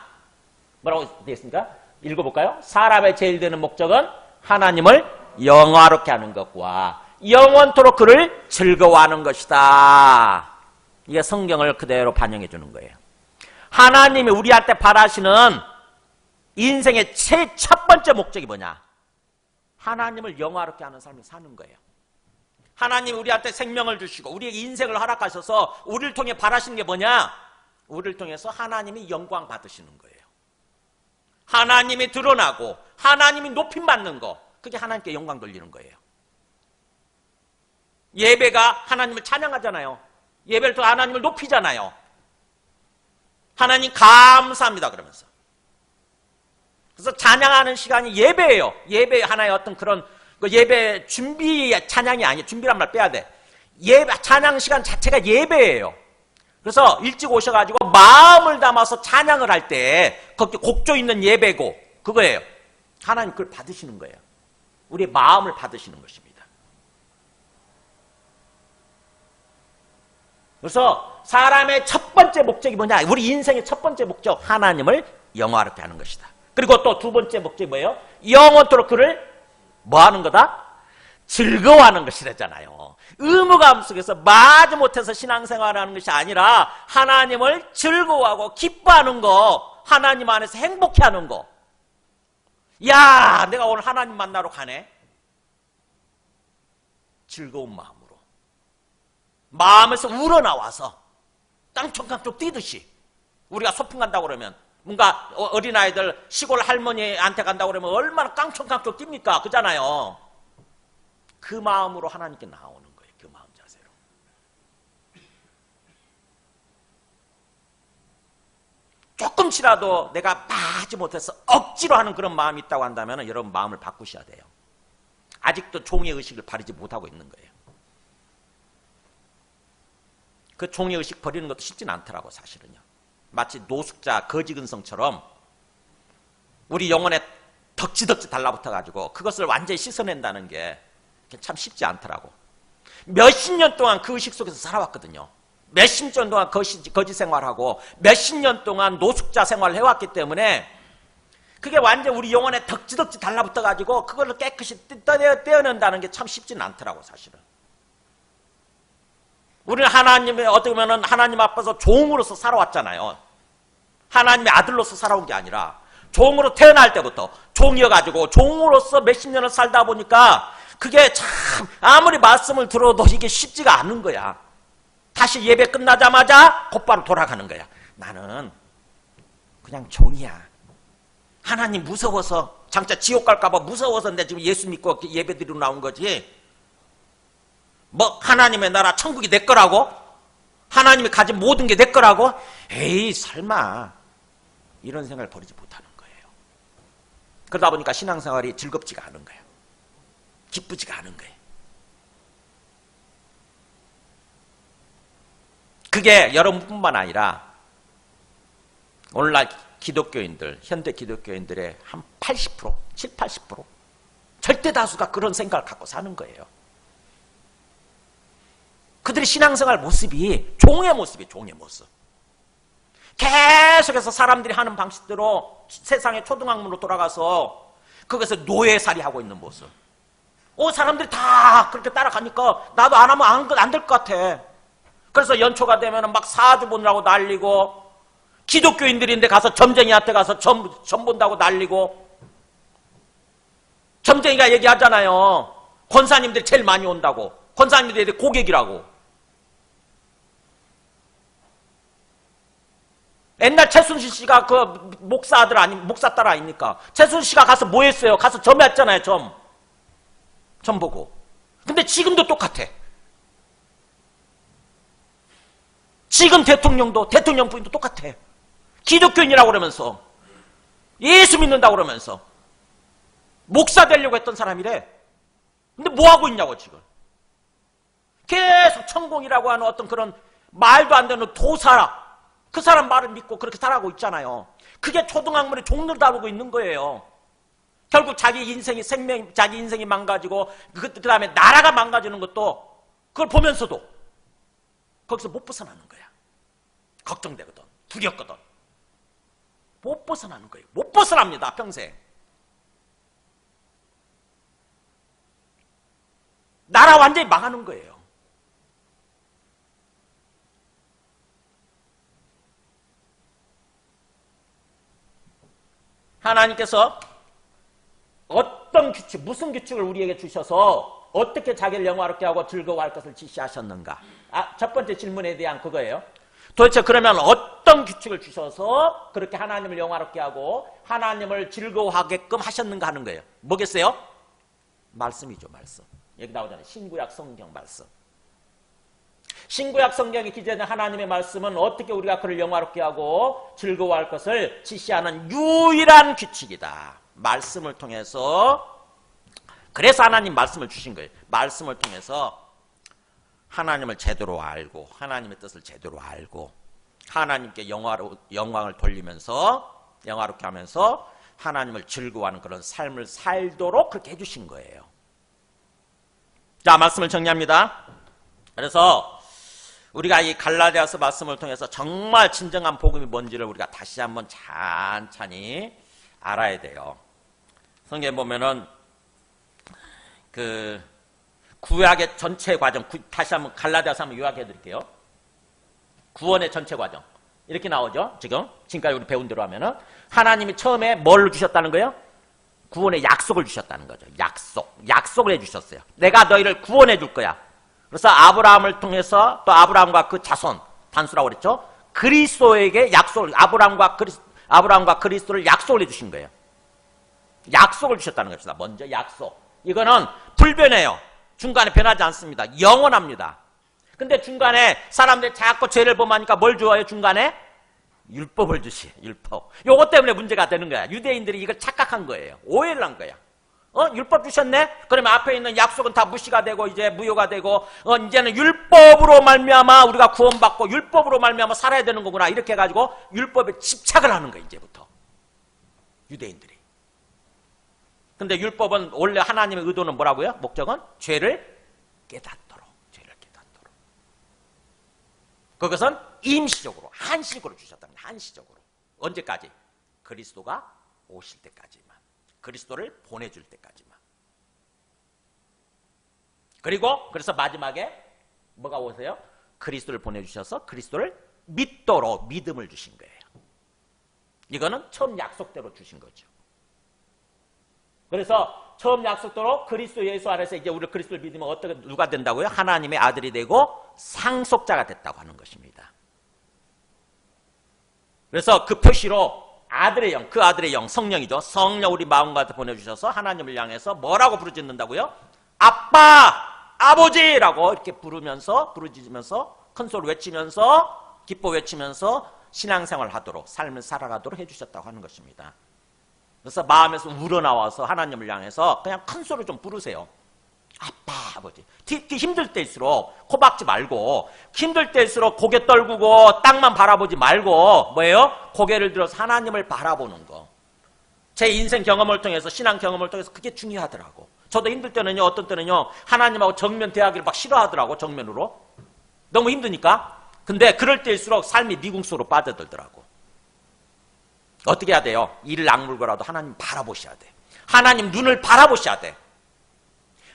뭐라고 되어 있습니까? 읽어볼까요? 사람의 제일 되는 목적은 하나님을 영화롭게 하는 것과 영원토록 그를 즐거워하는 것이다. 이게 성경을 그대로 반영해 주는 거예요. 하나님이 우리한테 바라시는 인생의 첫 번째 목적이 뭐냐? 하나님을 영화롭게 하는 삶을 사는 거예요. 하나님이 우리한테 생명을 주시고 우리의 인생을 허락하셔서 우리를 통해 바라시는 게 뭐냐? 우리를 통해서 하나님이 영광 받으시는 거예요. 하나님이 드러나고 하나님이 높임받는 거, 그게 하나님께 영광 돌리는 거예요. 예배가 하나님을 찬양하잖아요. 예배를 통해 하나님을 높이잖아요. 하나님 감사합니다 그러면서. 그래서 찬양하는 시간이 예배예요. 예배 하나의 어떤 그런 예배 준비 찬양이 아니에요. 준비란 말 빼야 돼. 예배 찬양 시간 자체가 예배예요. 그래서 일찍 오셔가지고 마음을 담아서 찬양을 할 때 거기 곡조 있는 예배고 그거예요. 하나님 그걸 받으시는 거예요. 우리의 마음을 받으시는 것입니다. 그래서 사람의 첫 번째 목적이 뭐냐? 우리 인생의 첫 번째 목적, 하나님을 영화롭게 하는 것이다. 그리고 또 두 번째 목적이 뭐예요? 영원토록 그를 뭐 하는 거다? 즐거워하는 것이랬잖아요. 의무감 속에서 마지못해서 신앙생활을 하는 것이 아니라 하나님을 즐거워하고 기뻐하는 거, 하나님 안에서 행복해하는 거. 야, 내가 오늘 하나님 만나러 가네. 즐거운 마음으로. 마음에서 우러나와서 깡총깡총 뛰듯이. 우리가 소풍 간다고 그러면 뭔가 어린아이들 시골 할머니한테 간다고 그러면 얼마나 깡총깡총 뜁니까? 그잖아요. 그 마음으로 하나님께 나오는 거예요. 그 마음 자세로. 조금씩이라도 내가 마지못해서 억지로 하는 그런 마음이 있다고 한다면 여러분 마음을 바꾸셔야 돼요. 아직도 종의 의식을 버리지 못하고 있는 거예요. 그 종의 의식 버리는 것도 쉽진 않더라고 사실은요. 마치 노숙자 거지근성처럼 우리 영혼에 덕지덕지 달라붙어가지고 그것을 완전히 씻어낸다는 게 참 쉽지 않더라고. 몇십 년 동안 그 의식 속에서 살아왔거든요. 몇십 년 동안 거지 생활하고 몇십 년 동안 노숙자 생활을 해왔기 때문에 그게 완전 우리 영혼에 덕지덕지 달라붙어가지고 그걸로 깨끗이 떼어낸다는 게 참 쉽지는 않더라고 사실은. 우리는 하나님의 어떻게 보면 하나님 앞에서 종으로서 살아왔잖아요. 하나님의 아들로서 살아온 게 아니라 종으로 태어날 때부터 종이어가지고 종으로서 몇십 년을 살다 보니까 그게 참 아무리 말씀을 들어도 이게 쉽지가 않은 거야. 다시 예배 끝나자마자 곧바로 돌아가는 거야. 나는 그냥 종이야. 하나님 무서워서 장차 지옥 갈까 봐 무서워서 내 지금 예수 믿고 예배 드리러 나온 거지. 뭐 하나님의 나라 천국이 내 거라고? 하나님이 가진 모든 게 내 거라고? 에이 설마. 이런 생각을 버리지 못하는 거예요. 그러다 보니까 신앙생활이 즐겁지가 않은 거예요. 기쁘지가 않은 거예요. 그게 여러분뿐만 아니라 오늘날 기독교인들, 현대 기독교인들의 한 80%, 7, 80% 절대 다수가 그런 생각을 갖고 사는 거예요. 그들의 신앙생활 모습이 종의 모습이에요. 종의 모습. 계속해서 사람들이 하는 방식대로 세상의 초등학문으로 돌아가서 거기서 노예살이 하고 있는 모습. 사람들이 다 그렇게 따라가니까 나도 안 하면 안 될 것 같아. 그래서 연초가 되면 막 사주 보느라고 난리고, 기독교인들인데 가서 점쟁이한테 가서 점 본다고 난리고, 점쟁이가 얘기하잖아요. 권사님들이 제일 많이 온다고. 권사님들이 고객이라고. 옛날 최순실 씨가 그 목사 아들 목사 딸 아닙니까? 최순실 씨가 가서 뭐 했어요? 가서 점했잖아요, 점 보고. 근데 지금도 똑같아. 지금 대통령 부인도 똑같아. 기독교인이라고 그러면서, 예수 믿는다고 그러면서, 목사 되려고 했던 사람이래. 근데 뭐 하고 있냐고, 지금. 계속 천공이라고 하는 어떤 그런 말도 안 되는 도사라. 그 사람 말을 믿고 그렇게 살아가고 있잖아요. 그게 초등학문의 종로를 다루고 있는 거예요. 결국 자기 인생이 망가지고, 그 다음에 나라가 망가지는 것도 그걸 보면서도 거기서 못 벗어나는 거야. 걱정되거든. 두렵거든. 못 벗어나는 거예요. 못 벗어납니다, 평생. 나라 완전히 망하는 거예요. 하나님께서 어떤 규칙, 무슨 규칙을 우리에게 주셔서 어떻게 자기를 영화롭게 하고 즐거워할 것을 지시하셨는가? 첫 번째 질문에 대한 그거예요. 도대체 그러면 어떤 규칙을 주셔서 그렇게 하나님을 영화롭게 하고 하나님을 즐거워하게끔 하셨는가 하는 거예요. 뭐겠어요? 말씀이죠, 말씀. 여기 나오잖아요. 신구약 성경 말씀. 신구약 성경에 기재된 하나님의 말씀은 어떻게 우리가 그를 영화롭게 하고 즐거워할 것을 지시하는 유일한 규칙이다. 말씀을 통해서, 그래서 하나님 말씀을 주신 거예요. 말씀을 통해서 하나님을 제대로 알고 하나님의 뜻을 제대로 알고 하나님께 영광을 돌리면서 영화롭게 하면서 하나님을 즐거워하는 그런 삶을 살도록 그렇게 해주신 거예요. 자, 말씀을 정리합니다. 그래서 우리가 이 갈라디아서 말씀을 통해서 정말 진정한 복음이 뭔지를 우리가 다시 한번 찬찬히 알아야 돼요. 성경에 보면은 그 구약의 전체 과정, 다시 한번 갈라디아서 한번 요약해 드릴게요. 구원의 전체 과정. 이렇게 나오죠. 지금까지 우리 배운 대로 하면은 하나님이 처음에 뭘 주셨다는 거예요? 구원의 약속을 주셨다는 거죠. 약속을 해 주셨어요. 내가 너희를 구원해 줄 거야. 그래서 아브라함을 통해서 또 아브라함과 그 자손, 단수라고 그랬죠. 그리스도에게 아브라함과 그리스도를 약속을 해 주신 거예요. 약속을 주셨다는 것입니다. 먼저 약속. 이거는 불변해요. 중간에 변하지 않습니다. 영원합니다. 근데 중간에 사람들이 자꾸 죄를 범하니까 뭘 주어요? 중간에 율법을 주시. 율법. 요것 때문에 문제가 되는 거야. 유대인들이 이걸 착각한 거예요. 오해를 한 거야. 율법 주셨네? 그러면 앞에 있는 약속은 다 무시가 되고 이제 무효가 되고 이제는 율법으로 말미암아 우리가 구원받고 율법으로 말미암아 살아야 되는 거구나. 이렇게 해가지고 율법에 집착을 하는 거예요. 이제부터. 유대인들이. 근데 율법은 원래 하나님의 의도는 뭐라고요? 목적은 죄를 깨닫도록. 그것은 임시적으로, 한식으로 주셨다는 거예요. 한시적으로. 언제까지? 그리스도가 오실 때까지만. 그리스도를 보내줄 때까지만. 그리고 그래서 마지막에 뭐가 오세요? 그리스도를 보내주셔서 그리스도를 믿도록 믿음을 주신 거예요. 이거는 처음 약속대로 주신 거죠. 그래서 처음 약속대로 그리스도 예수 안에서 이제 우리 그리스도를 믿으면 어떻게 누가 된다고요? 하나님의 아들이 되고 상속자가 됐다고 하는 것입니다. 그래서 그 표시로 아들의 영, 그 아들의 영, 성령이죠. 성령 우리 마음 가운데 보내주셔서 하나님을 향해서 뭐라고 부르짖는다고요? 아빠, 아버지라고 이렇게 부르짖으면서 큰 소리 외치면서 기뻐 외치면서 신앙생활을 하도록 삶을 살아가도록 해주셨다고 하는 것입니다. 그래서 마음에서 우러나와서 하나님을 향해서 그냥 큰 소리 좀 부르세요. 아빠, 아버지. 힘들 때일수록 코 박지 말고 힘들 때일수록 고개 떨구고 땅만 바라보지 말고 뭐예요? 고개를 들어서 하나님을 바라보는 거. 제 인생 경험을 통해서 신앙 경험을 통해서 그게 중요하더라고. 저도 힘들 때는요. 어떤 때는요. 하나님하고 정면 대하기를 막 싫어하더라고. 정면으로. 너무 힘드니까. 근데 그럴 때일수록 삶이 미궁수로 빠져들더라고. 어떻게 해야 돼요? 이를 악물고라도 하나님 바라보셔야 돼. 하나님 눈을 바라보셔야 돼.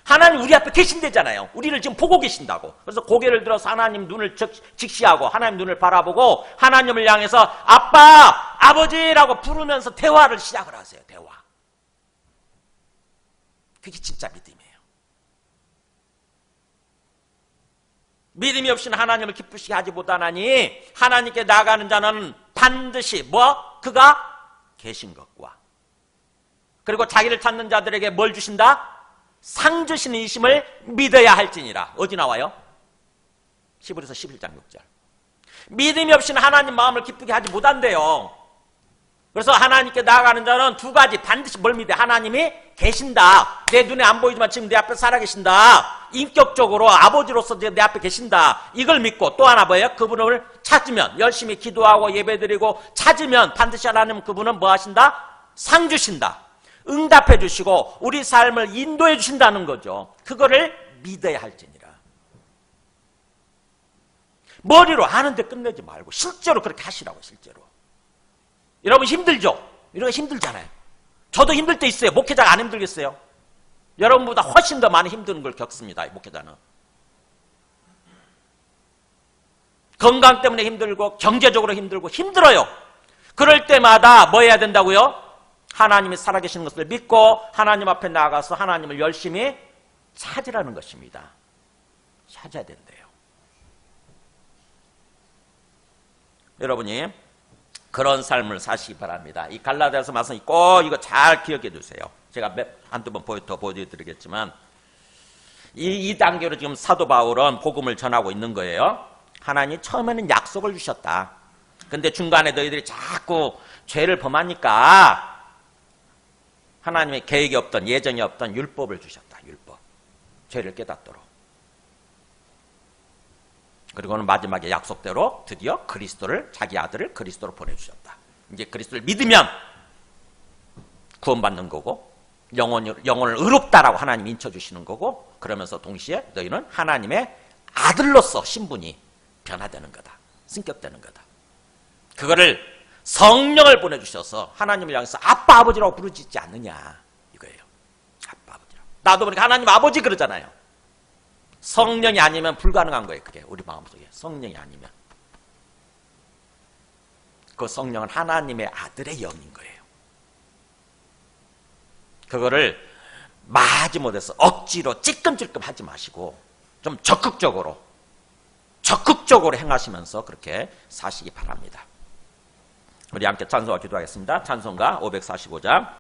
하나님 우리 앞에 계신대잖아요. 우리를 지금 보고 계신다고. 그래서 고개를 들어서 하나님 눈을 직시하고 하나님 눈을 바라보고 하나님을 향해서 아빠, 아버지라고 부르면서 대화를 시작을 하세요. 대화. 그게 진짜 믿음이에요. 믿음이 없이는 하나님을 기쁘시게 하지 못하나니 하나님께 나아가는 자는 반드시 그가 계신 것과 그리고 자기를 찾는 자들에게 뭘 주신다? 상 주시는 이심을 믿어야 할지니라. 어디 나와요? 히브리서 11장 6절. 믿음이 없이는 하나님 마음을 기쁘게 하지 못한대요. 그래서 하나님께 나아가는 자는 두 가지 반드시 뭘 믿어요? 하나님이 계신다. 내 눈에 안 보이지만 지금 내 앞에 살아계신다. 인격적으로 아버지로서 내 앞에 계신다. 이걸 믿고 또 하나 뭐예요? 그분을 찾으면 열심히 기도하고 예배드리고 찾으면 반드시 하나님 그분은 뭐 하신다? 상 주신다. 응답해 주시고 우리 삶을 인도해 주신다는 거죠. 그거를 믿어야 할지니라. 머리로 아는데 끝내지 말고 실제로 그렇게 하시라고. 실제로. 여러분 힘들죠? 이런 거 힘들잖아요. 저도 힘들 때 있어요. 목회자가 안 힘들겠어요? 여러분보다 훨씬 더 많이 힘든 걸 겪습니다. 목회자는. 건강 때문에 힘들고 경제적으로 힘들고 힘들어요. 그럴 때마다 뭐 해야 된다고요? 하나님이 살아계시는 것을 믿고 하나님 앞에 나아가서 하나님을 열심히 찾으라는 것입니다. 찾아야 된대요. 여러분이 그런 삶을 사시기 바랍니다. 이 갈라디아서 말씀 꼭 이거 잘 기억해 두세요. 제가 한두 번 더 보여드리겠지만 이 단계로 지금 사도 바울은 복음을 전하고 있는 거예요. 하나님이 처음에는 약속을 주셨다. 근데 중간에 너희들이 자꾸 죄를 범하니까 하나님의 계획이 없던 예정이 없던 율법을 주셨다. 율법. 죄를 깨닫도록. 그리고는 마지막에 약속대로 드디어 그리스도를 자기 아들을 그리스도로 보내주셨다. 이제 그리스도를 믿으면 구원받는 거고 영혼을 의롭다라고 하나님이 인쳐주시는 거고 그러면서 동시에 너희는 하나님의 아들로서 신분이 변화되는 거다. 승격되는 거다. 그거를 성령을 보내주셔서 하나님을 향해서 아빠 아버지라고 부르지 않느냐 이거예요. 아빠 아버지라고. 나도 보니까 하나님 아버지 그러잖아요. 성령이 아니면 불가능한 거예요. 그게 우리 마음속에 성령이 아니면. 그 성령은 하나님의 아들의 영인 거예요. 그거를 마지못해서 억지로 찔끔찔끔 하지 마시고 좀 적극적으로 행하시면서 그렇게 사시기 바랍니다. 우리 함께 찬송과 기도하겠습니다. 찬송가 545장